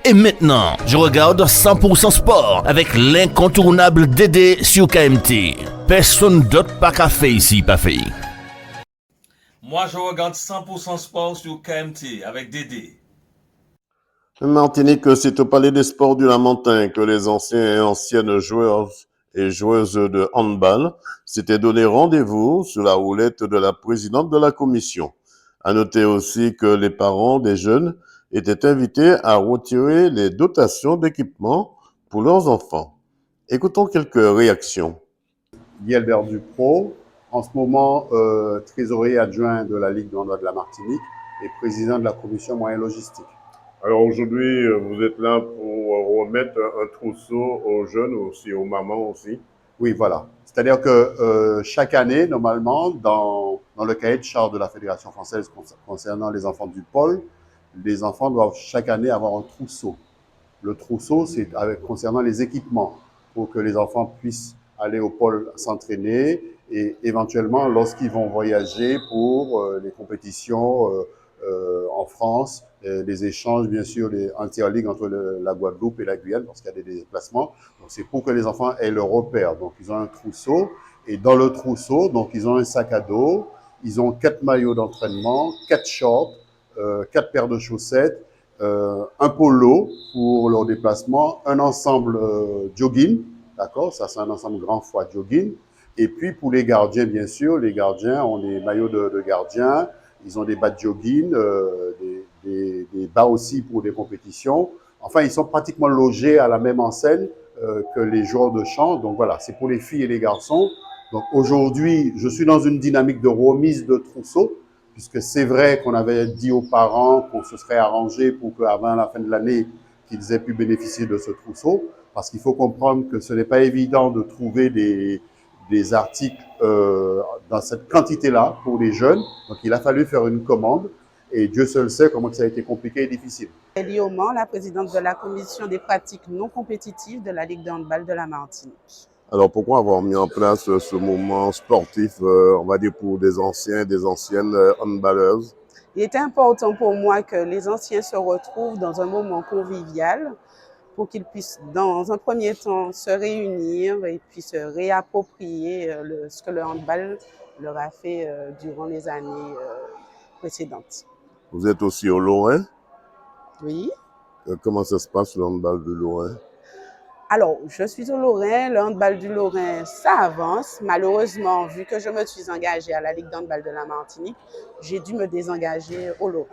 S1: Et maintenant, je regarde 100% Sport avec l'incontournable Dédé sur KMT. Personne d'autre pas qu'à faire ici, pas fait.
S21: Moi, je regarde 100% Sport sur KMT avec Dédé.
S2: Martinique, c'est au Palais des Sports du Lamentin que les anciens et anciennes joueurs et joueuses de handball s'étaient donné rendez-vous sous la houlette de la présidente de la commission. À noter aussi que les parents des jeunes étaient invités à retirer les dotations d'équipement pour leurs enfants. Écoutons quelques réactions.
S22: Guy Albert Dupro, en ce moment trésorier adjoint de la Ligue de handball de la Martinique et président de la commission moyens logistique.
S2: Alors aujourd'hui, vous êtes là pour remettre un trousseau aux jeunes aussi, aux mamans aussi.
S22: Oui, voilà. C'est-à-dire que chaque année, normalement, dans le cahier de charge de la Fédération française concernant les enfants du pôle, les enfants doivent chaque année avoir un trousseau. Le trousseau, c'est concernant les équipements pour que les enfants puissent aller au pôle s'entraîner et éventuellement, lorsqu'ils vont voyager pour les compétitions en France, les échanges, bien sûr, les inter-ligues entre la Guadeloupe et la Guyane, parce qu'il y a des déplacements. Donc, c'est pour que les enfants aient le repère. Donc, ils ont un trousseau. Et dans le trousseau, donc, ils ont un sac à dos. Ils ont 4 maillots d'entraînement, 4 shorts, 4 paires de chaussettes, un polo pour leur déplacement, un ensemble jogging. D'accord? Ça, c'est un ensemble grand fois jogging. Et puis, pour les gardiens, bien sûr, les gardiens ont des maillots de gardiens. Ils ont des bas de jogging, des bas aussi pour des compétitions. Enfin, ils sont pratiquement logés à la même enseigne que les joueurs de champ. Donc voilà, c'est pour les filles et les garçons. Donc aujourd'hui, je suis dans une dynamique de remise de trousseau, puisque c'est vrai qu'on avait dit aux parents qu'on se serait arrangé pour qu'avant la fin de l'année, qu'ils aient pu bénéficier de ce trousseau. Parce qu'il faut comprendre que ce n'est pas évident de trouver des articles dans cette quantité-là pour les jeunes. Donc, il a fallu faire une commande et Dieu seul sait comment ça a été compliqué et difficile.
S7: Elie Auman, la présidente de la commission des pratiques non compétitives de la Ligue de handball de la Martinique.
S2: Alors, pourquoi avoir mis en place ce moment sportif, on va dire, pour des anciens et des anciennes handballeuses?
S7: Il était important pour moi que les anciens se retrouvent dans un moment convivial pour qu'ils puissent, dans un premier temps, se réunir et puis se réapproprier ce que le handball leur a fait durant les années précédentes.
S2: Vous êtes aussi au Lorrain?
S7: Oui.
S2: Comment ça se passe, le handball du Lorrain?
S7: Alors, je suis au Lorrain, le handball du Lorrain, ça avance. Malheureusement, vu que je me suis engagée à la Ligue d'handball de la Martinique, j'ai dû me désengager au Lorrain.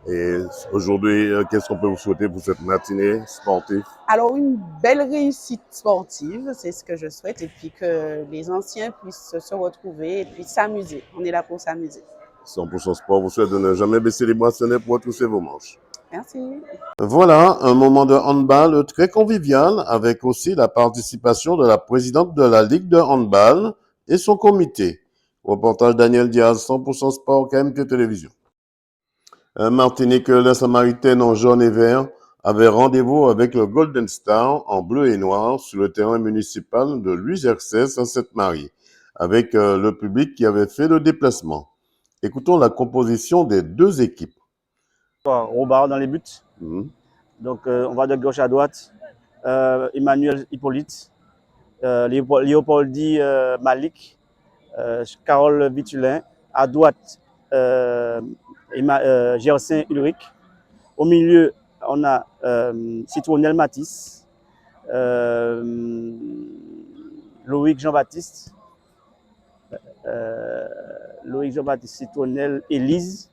S2: Et aujourd'hui, qu'est-ce qu'on peut vous souhaiter pour cette matinée sportive?
S7: Alors, une belle réussite sportive, c'est ce que je souhaite, et puis que les anciens puissent se retrouver et puis s'amuser. On est là pour s'amuser.
S2: 100% Sport vous souhaite de ne jamais baisser les bracelets pour retrousser vos manches.
S7: Merci.
S2: Voilà, un moment de handball très convivial avec aussi la participation de la présidente de la Ligue de handball et son comité. Reportage Daniel Diaz, 100% Sport, KMT Télévision. Martinique, la Samaritaine en jaune et vert avait rendez-vous avec le Golden Star en bleu et noir sur le terrain municipal de Louis Hercès à Sainte-Marie, avec le public qui avait fait le déplacement. Écoutons la composition des deux équipes.
S23: Robard dans les buts. Donc on va de gauche à droite. Emmanuel Hippolyte, Léopoldi Malik, Carole Vitulin. À droite, Gersin Ulrich. Au milieu, on a Citronel Matisse, Loïc Jean-Baptiste, Citronel Élise.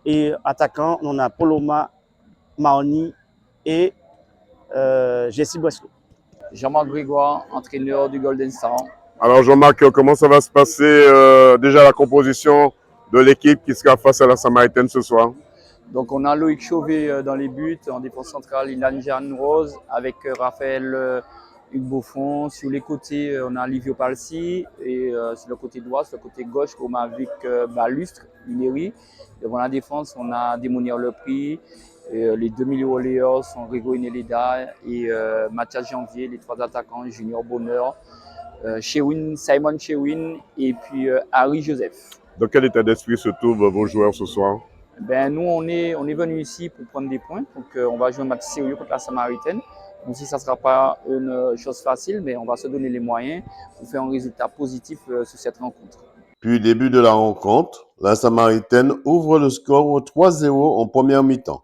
S23: Et attaquant, on a Poloma Marni et Jessie Bresco.
S24: Jean-Marc Grégoire, entraîneur du Golden Star.
S2: Alors Jean-Marc, comment ça va se passer déjà la composition de l'équipe qui sera face à la Samaritaine ce soir?
S24: Donc on a Loïc Chauvet dans les buts, en défense centrale, Ilan Jeanne Rose, avec Raphaël Hugues Beaufond. Sur les côtés, on a Livio Palsi. Et sur le côté droit, sur le côté gauche, Romavic Balustre, Inéry. Devant la défense, on a Démonière Lepris. Les deux milieux relayeurs sont Rigo Inelida et Mathias Janvier, les trois attaquants, Junior Bonheur, Simon Chewin et puis Harry Joseph.
S2: Dans quel état d'esprit se trouvent vos joueurs ce soir?
S24: Ben, nous, on est venu ici pour prendre des points. Donc, on va jouer un match sérieux contre la Samaritaine. Même si ça ne sera pas une chose facile, mais on va se donner les moyens pour faire un résultat positif sur cette rencontre.
S2: Puis, début de la rencontre, la Samaritaine ouvre le score 3-0 en première mi-temps.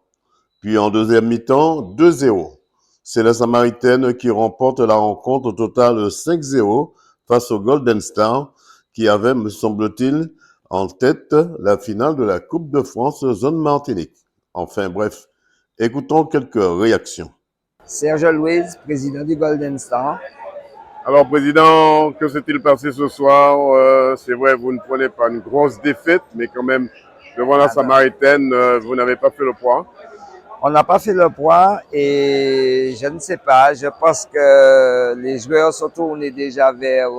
S2: Puis en deuxième mi-temps, 2-0. C'est la Samaritaine qui remporte la rencontre au total 5-0 face au Golden Star, qui avait, me semble-t-il, en tête la finale de la Coupe de France zone Martinique. Enfin bref, écoutons quelques réactions.
S3: Serge Louise, président du Golden Star.
S2: Alors président, que s'est-il passé ce soir? C'est vrai, vous ne prenez pas une grosse défaite, mais quand même, devant la Samaritaine, vous n'avez pas fait le poids.
S3: On n'a pas fait le poids et je ne sais pas, je pense que les joueurs sont tournés déjà vers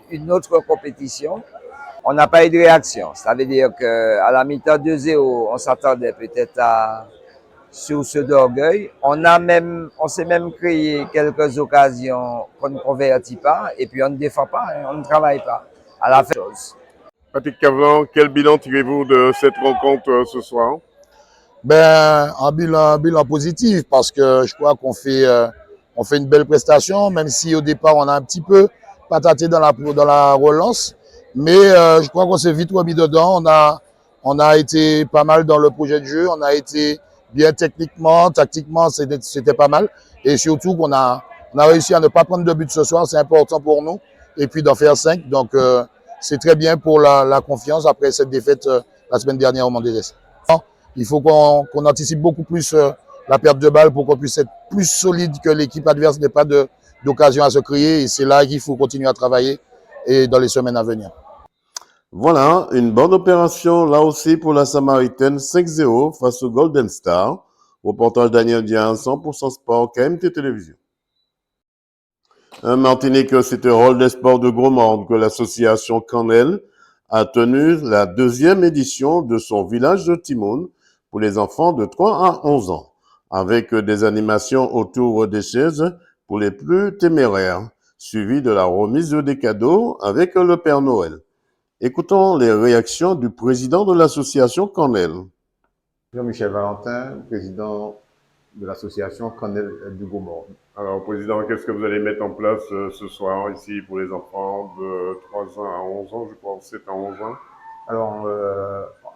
S3: une autre compétition. On n'a pas eu de réaction, ça veut dire qu'à la mi-temps 2-0, on s'attendait peut-être à source d'orgueil. On s'est même créé quelques occasions qu'on ne convertit pas et puis on ne défend pas, hein, on ne travaille pas. À la fin chose.
S2: Patrick Cavlan, quel bilan tirez-vous de cette rencontre ce soir?
S4: Ben, un bilan positif parce que je crois qu'on fait une belle prestation, même si au départ on a un petit peu pataté dans la relance. Mais je crois qu'on s'est vite remis dedans. On a été pas mal dans le projet de jeu. On a été bien techniquement, tactiquement, c'était pas mal. Et surtout qu'on a réussi à ne pas prendre de but ce soir. C'est important pour nous. Et puis d'en faire 5. Donc c'est très bien pour la confiance après cette défaite la semaine dernière au Mandéles. Il faut qu'on anticipe beaucoup plus la perte de balle pour qu'on puisse être plus solide que l'équipe adverse n'ait pas d'occasion à se créer. Et c'est là qu'il faut continuer à travailler et dans les semaines à venir.
S2: Voilà, une bonne opération là aussi pour la Samaritaine, 5-0 face au Golden Star. Reportage Daniel Dian, 100% Sport, KMT Télévision. Martinique, c'est un rôle des sports de gros monde que l'association Canel a tenu la 2e édition de son village de Timoun pour les enfants de 3 à 11 ans, avec des animations autour des chaises pour les plus téméraires, suivi de la remise des cadeaux avec le Père Noël. Écoutons les réactions du président de l'association Canel.
S5: Jean-Michel Valentin, président de l'association Canel du Gros-Monde.
S2: Alors, président, qu'est-ce que vous allez mettre en place ce soir ici pour les enfants de 3 ans à 11 ans, je crois, 7 à 11 ans?
S5: Alors,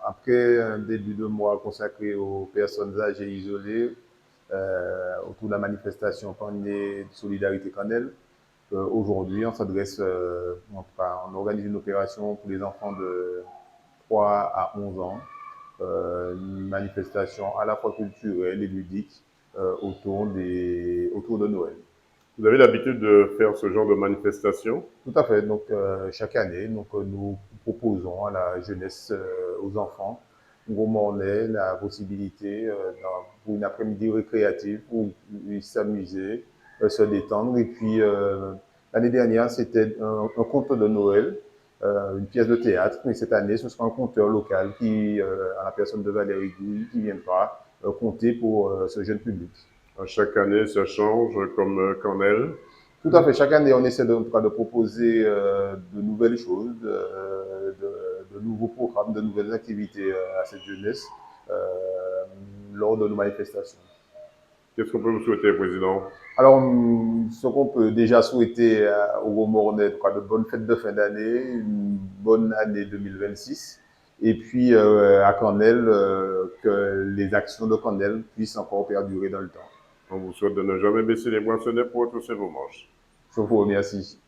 S5: après un début de mois consacré aux personnes âgées isolées, autour de la manifestation Canel de Solidarité Canel, aujourd'hui, on s'adresse, on organise une opération pour les enfants de 3 à 11 ans, une manifestation à la fois culturelle et ludique autour de Noël.
S2: Vous avez l'habitude de faire ce genre de manifestation?
S5: Tout à fait. Donc, chaque année, nous proposons à la jeunesse, aux enfants, Gros-Mornais, la possibilité pour une après-midi récréative où ils s'amuser, se détendre. Et puis, l'année dernière, c'était un conte de Noël, une pièce de théâtre. Mais cette année, ce sera un conteur local qui, à la personne de Valérie Gouy, qui viendra compter pour ce jeune public.
S2: Chaque année, ça change comme Canel?
S5: Tout à fait. Chaque année, on essaie de proposer de nouvelles choses, de nouveaux programmes, de nouvelles activités à cette jeunesse lors de nos manifestations.
S2: Qu'est-ce qu'on peut vous souhaiter, Président?
S5: Alors, ce qu'on peut déjà souhaiter au Gros-Mornais, de bonnes fêtes de fin d'année, une bonne année 2026, et puis à Canel, que les actions de Canel puissent encore perdurer dans le temps.
S2: On vous souhaite de ne jamais baisser les bracelets pour retrousser vos manches.
S5: Je vous remercie.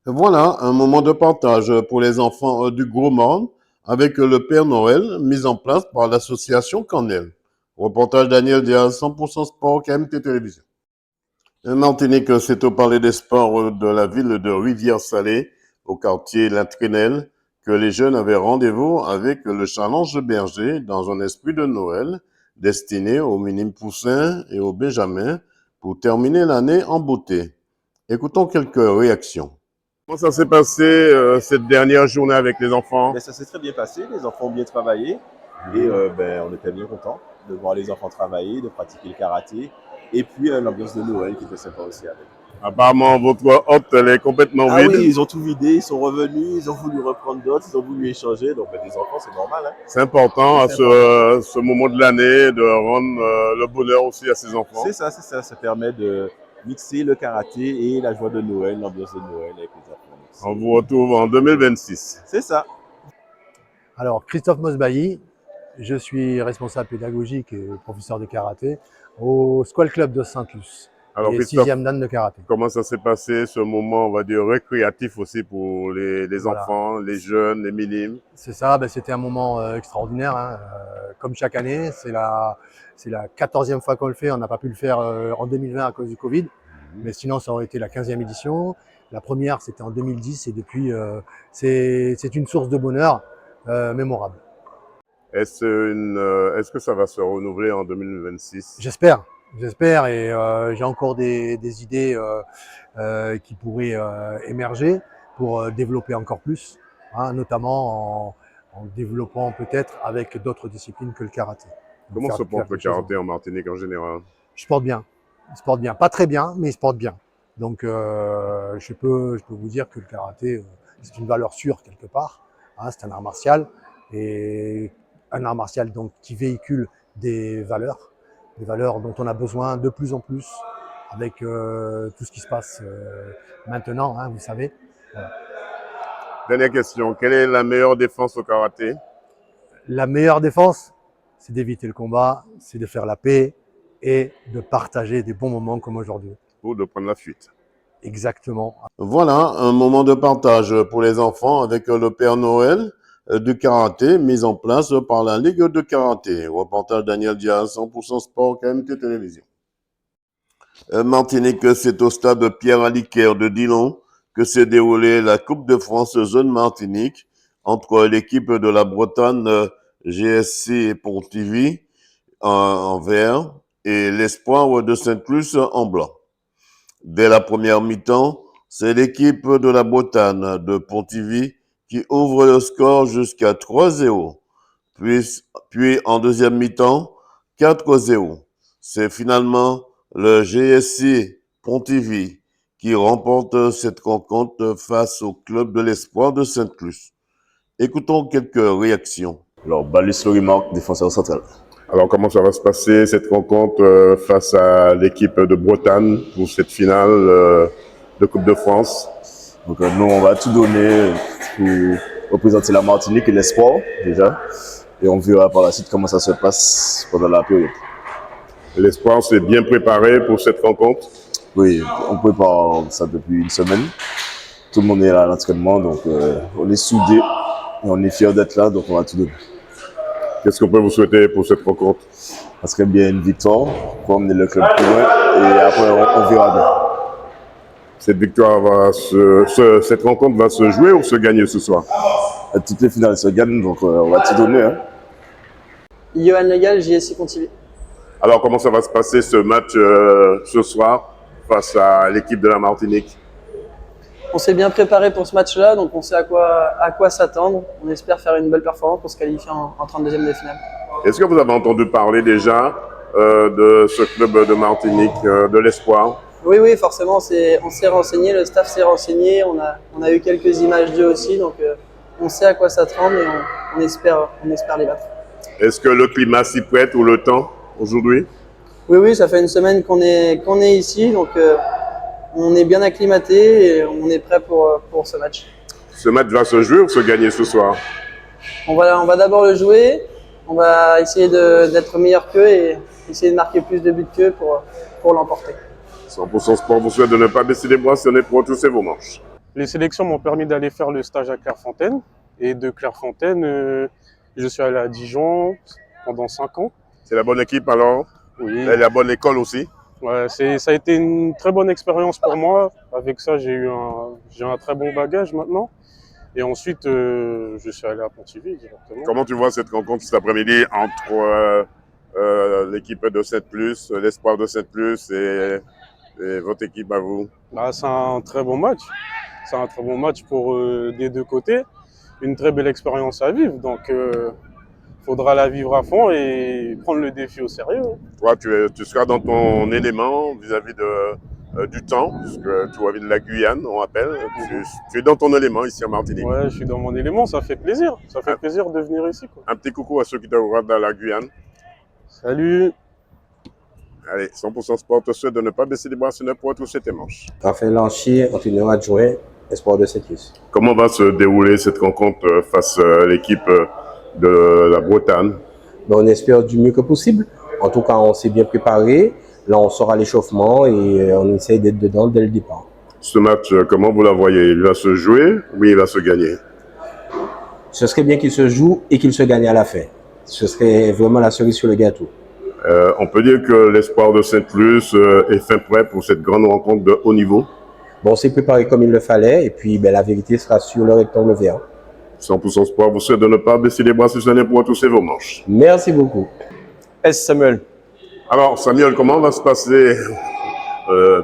S2: Voilà un moment de partage pour les enfants du Gros Monde avec le Père Noël mis en place par l'association Canel. Reportage Daniel Diaz, 100% Sport, KMT Télévision. Martinique, c'est au Palais des Sports de la ville de Rivière-Salée, au quartier La Trinelle, que les jeunes avaient rendez-vous avec le Challenge Berger dans un esprit de Noël destiné aux minimes poussins et aux benjamins pour terminer l'année en beauté. Écoutons quelques réactions. Comment ça s'est passé cette dernière journée avec les enfants?
S6: Ça s'est très bien passé, les enfants ont bien travaillé et on était bien contents de voir les enfants travailler, de pratiquer le karaté et puis l'ambiance de Noël qui était sympa aussi avec.
S2: Apparemment, votre hôte, elle est complètement vide.
S6: Oui, ils ont tout vidé, ils sont revenus, ils ont voulu reprendre d'autres, ils ont voulu échanger, donc les enfants, c'est normal. Hein.
S2: C'est important à ce moment de l'année de rendre le bonheur aussi à ses enfants.
S6: C'est ça, ça permet de mixer le karaté et la joie de Noël, l'ambiance de Noël avec les enfants.
S2: On vous retrouve en 2026.
S6: C'est ça.
S8: Alors, Christophe Mosbailly, je suis responsable pédagogique et professeur de karaté au Squall Club de Saint-Luce.
S2: Alors,
S8: et 6e dan de karaté.
S2: Comment ça s'est passé ce moment, on va dire, récréatif aussi pour les enfants, les jeunes, les minimes?
S8: C'est ça, c'était un moment extraordinaire. Hein. Comme chaque année, c'est la 14e fois qu'on le fait. On n'a pas pu le faire en 2020 à cause du Covid. Mais sinon, ça aurait été la 15e édition. La première, c'était en 2010. Et depuis, c'est une source de bonheur mémorable.
S2: Est-ce que ça va se renouveler en 2026?
S8: J'espère. J'espère et j'ai encore des idées qui pourraient émerger pour développer encore plus, hein, notamment en développant peut-être avec d'autres disciplines que le karaté.
S2: Comment se porte le karaté en Martinique en général?
S8: Il se porte bien. Il se porte bien. Pas très bien, mais il se porte bien. Donc je peux vous dire que le karaté, c'est une valeur sûre quelque part. Hein, c'est un art martial et un art martial donc qui véhicule des valeurs dont on a besoin de plus en plus avec tout ce qui se passe maintenant, hein, vous savez. Voilà.
S2: Dernière question, quelle est la meilleure défense au karaté?
S8: La meilleure défense, c'est d'éviter le combat, c'est de faire la paix et de partager des bons moments comme aujourd'hui.
S2: Ou de prendre la fuite.
S8: Exactement.
S2: Voilà, un moment de partage pour les enfants avec le Père Noël du karaté mis en place par la Ligue de karaté. Reportage Daniel Diaz, 100% Sport, KMT Télévision. Martinique, c'est au stade Pierre Aliquer de Dillon que s'est déroulée la Coupe de France Zone Martinique entre l'équipe de la Bretagne GSC Pontivy en vert et l'Espoir de Sainte-Luce en blanc. Dès la première mi-temps, c'est l'équipe de la Bretagne de Pontivy qui ouvre le score jusqu'à 3-0. Puis en deuxième mi-temps, 4-0. C'est finalement le GSC Pontivy qui remporte cette rencontre face au club de l'Espoir de Sainte-Luce. Écoutons quelques réactions.
S6: Alors, Balus Lorimarc, défenseur central.
S2: Alors, comment ça va se passer cette rencontre face à l'équipe de Bretagne pour cette finale de Coupe de France?
S6: Donc, nous, on va tout donner pour représenter la Martinique et l'Espoir, déjà. Et on verra par la suite comment ça se passe pendant la période.
S2: L'Espoir s'est bien préparé pour cette rencontre?
S6: Oui, on prépare ça depuis une semaine. Tout le monde est là à l'entraînement, donc on est soudés et on est fiers d'être là, donc on va tout donner.
S2: Qu'est-ce qu'on peut vous souhaiter pour cette rencontre?
S6: Ça serait bien une victoire pour emmener le club plus loin et après on verra bien.
S2: Cette rencontre va se jouer ou se gagner ce soir?
S6: Toutes les finales se gagnent, donc on va tout donner. Hein.
S9: Johan Legal, JSC Pontivy.
S2: Alors, comment ça va se passer ce match ce soir face à l'équipe de la Martinique?
S9: On s'est bien préparé pour ce match-là, donc on sait à quoi s'attendre. On espère faire une belle performance pour se qualifier en 32e de finale.
S2: Est-ce que vous avez entendu parler déjà de ce club de Martinique, de l'Espoir?
S9: Oui, forcément, on s'est renseigné, le staff s'est renseigné, on a eu quelques images d'eux aussi, donc on sait à quoi s'attendre et on espère les battre.
S2: Est-ce que le climat s'y prête ou le temps aujourd'hui?
S9: Oui, ça fait une semaine qu'on est ici, donc on est bien acclimaté et on est prêt pour ce match.
S2: Ce match va se jouer ou se gagner ce soir?
S9: On va d'abord le jouer, on va essayer d'être meilleur qu'eux et essayer de marquer plus de buts qu'eux pour l'emporter.
S2: 100% Sport vous souhaite de ne pas baisser les bras si on est pour retrousser vos manches.
S11: Les sélections m'ont permis d'aller faire le stage à Clairefontaine. Et de Clairefontaine, je suis allé à Dijon pendant 5 ans.
S2: C'est la bonne équipe alors? Oui. Et la bonne école aussi?
S11: Ouais, ça a été une très bonne expérience pour moi. Avec ça, j'ai un très bon bagage maintenant. Et ensuite, je suis allé à Pontivy directement.
S2: Comment tu vois cette rencontre cet après-midi entre l'équipe de Saint-Plus, l'espoir de Saint-Plus et votre équipe à vous?
S11: C'est un très bon match. C'est un très bon match pour des deux côtés. Une très belle expérience à vivre. Donc, il faudra la vivre à fond et prendre le défi au sérieux.
S2: Toi, tu seras dans ton élément vis-à-vis du temps, puisque tu vas de la Guyane, on rappelle. Tu es dans ton élément ici en Martinique.
S11: Ouais, je suis dans mon élément, ça fait plaisir. Ça fait plaisir de venir ici, quoi.
S2: Un petit coucou à ceux qui te regardent dans la Guyane.
S11: Salut.
S2: Allez, 100% Sport te souhaite de ne pas baisser les bras sur ne pour retrousser tes manches.
S10: Raphaël Lanchier, entraîneur adjoint, Espoir de Saint-Plus.
S2: Comment va se dérouler cette rencontre face à l'équipe de la Bretagne?
S10: On espère du mieux que possible. En tout cas, on s'est bien préparé. Là, on sort à l'échauffement et on essaye d'être dedans dès le départ.
S2: Ce match, comment vous la voyez? Il va se jouer ou il va se gagner?
S10: Ce serait bien qu'il se joue et qu'il se gagne à la fin. Ce serait vraiment la cerise sur le gâteau.
S2: On peut dire que l'espoir de Saint-Plus est fin prêt pour cette grande rencontre de haut niveau?
S10: Bon, on s'est préparé comme il le fallait et puis la vérité sera sur le rectangle vert.
S2: 100% Sport vous souhaite de ne pas baisser les bras sur ce n'est pour retrousser vos manches.
S10: Merci beaucoup.
S12: S. Samuel.
S2: Alors Samuel, comment va se passer,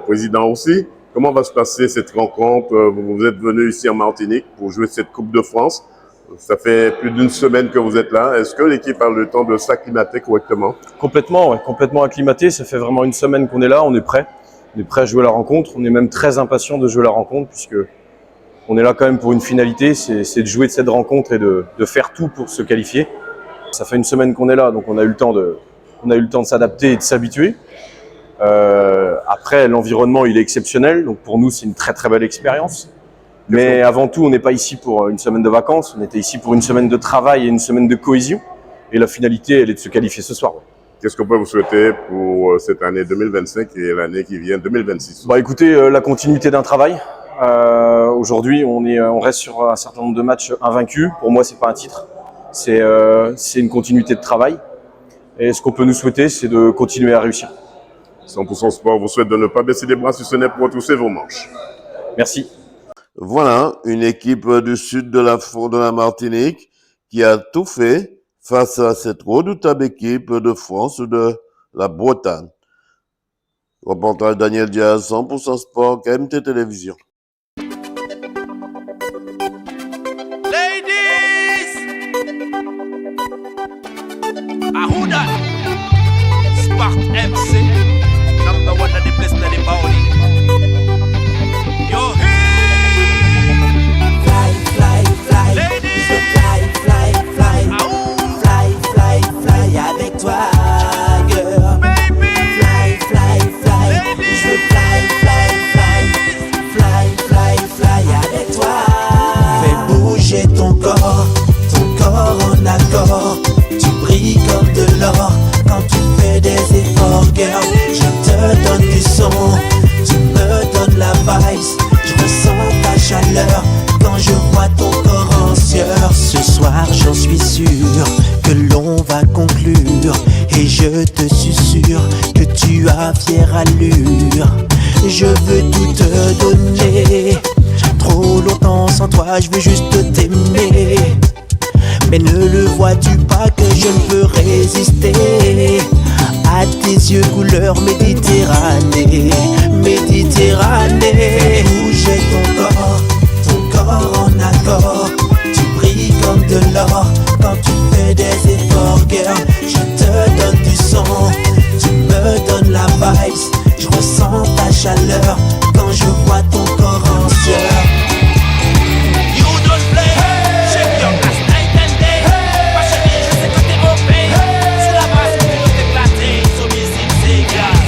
S2: président aussi, comment va se passer cette rencontre? Vous êtes venu ici en Martinique pour jouer cette Coupe de France. Ça fait plus d'une semaine que vous êtes là. Est-ce que l'équipe a le temps de s'acclimater correctement?
S12: Complètement, ouais, complètement acclimaté. Ça fait vraiment une semaine qu'on est là, on est prêt. On est prêt à jouer la rencontre. On est même très impatient de jouer la rencontre puisque on est là quand même pour une finalité. C'est de jouer de cette rencontre et de faire tout pour se qualifier. Ça fait une semaine qu'on est là, donc on a eu le temps de s'adapter et de s'habituer. Après, l'environnement, il est exceptionnel. Donc pour nous, c'est une très très belle expérience. Mais avant tout, on n'est pas ici pour une semaine de vacances. On était ici pour une semaine de travail et une semaine de cohésion. Et la finalité, elle est de se qualifier ce soir.
S2: Qu'est-ce qu'on peut vous souhaiter pour cette année 2025 et l'année qui vient, 2026?
S12: Écoutez, la continuité d'un travail. Aujourd'hui, on reste sur un certain nombre de matchs invaincus. Pour moi, c'est pas un titre. C'est une continuité de travail. Et ce qu'on peut nous souhaiter, c'est de continuer à réussir.
S2: 100% Sport vous souhaite de ne pas baisser les bras si ce n'est pour retrousser vos manches.
S12: Merci.
S2: Voilà, une équipe du sud de la Martinique qui a tout fait face à cette redoutable équipe de France de la Bretagne. Reportage Daniel Diaz, 100% Sport, KMT Télévision.
S20: Ahuda, Spark MC, number one of the best of the body. Yo, fly, fly, fly, ladies, fly, fly, fly, fly, fly, fly avec toi, girl. Baby, fly, fly, fly, ladies, je veux fly, fly, fly, fly, fly, fly avec toi. Fais bouger ton corps en accord. Tu brilles comme de l'or quand tu fais des efforts, girl. Je te donne du son, tu me donnes la vibe. Je ressens ta chaleur quand je vois ton corps en sueur. Ce soir, j'en suis sûr que l'on va conclure. Et je te susurre que tu as fière allure. Je veux tout te donner. Trop longtemps sans toi, je veux juste t'aimer. Mais ne le vois-tu pas que je ne peux résister à tes yeux couleur Méditerranée, Méditerranée. Bouger ton corps en accord. Tu brilles comme de l'or quand tu fais des efforts, girl. Je te donne du son, tu me donnes la vibe. Je ressens ta chaleur quand je vois ton corps en sueur. You don't play, shake your ass.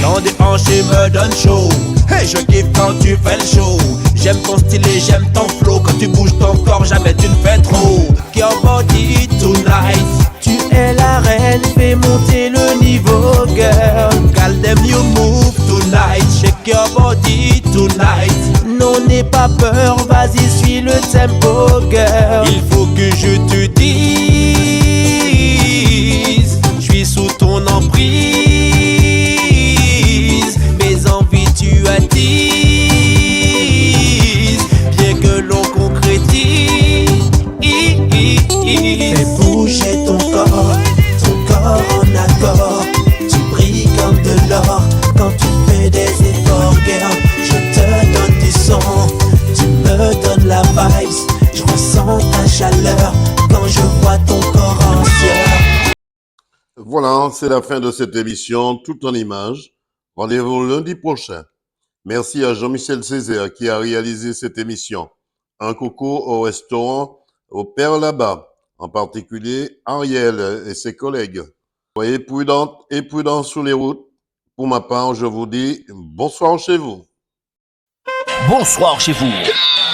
S20: Quand des hanches me donne chaud. Hey, je kiffe quand tu fais le show. J'aime ton style et j'aime ton flow. Quand tu bouges ton corps, jamais tu ne fais trop. Your body tonight. Tu es la reine, fais monter le niveau, girl. Call them you move tonight. Shake your body tonight. Non, n'aie pas peur, vas-y, suis le tempo, girl. Il faut que je te dise, je suis sous ton emprise. Bien que l'on concrétise. Fais bouger ton corps en accord.
S2: Voilà, c'est la fin de cette émission, tout en images. Rendez-vous lundi prochain. Merci à Jean-Michel Césaire qui a réalisé cette émission. Un coucou au restaurant au Père là-bas, en particulier Ariel et ses collègues. Soyez prudentes et prudents sur les routes. Pour ma part, je vous dis bonsoir chez vous.
S1: Bonsoir chez vous.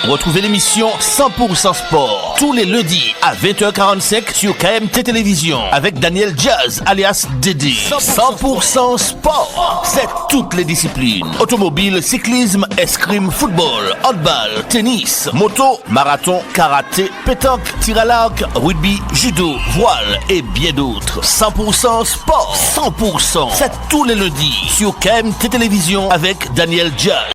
S1: Retrouvez l'émission 100% Sport tous les lundis à 20h45 sur KMT Télévision avec Daniel Jazz alias Dédé. 100% Sport, c'est toutes les disciplines. Automobile, cyclisme, escrime, football, handball, tennis, moto, marathon, karaté, pétanque, tir à l'arc, rugby, judo, voile et bien d'autres. 100% Sport, 100%, c'est tous les lundis sur KMT Télévision avec Daniel Jazz.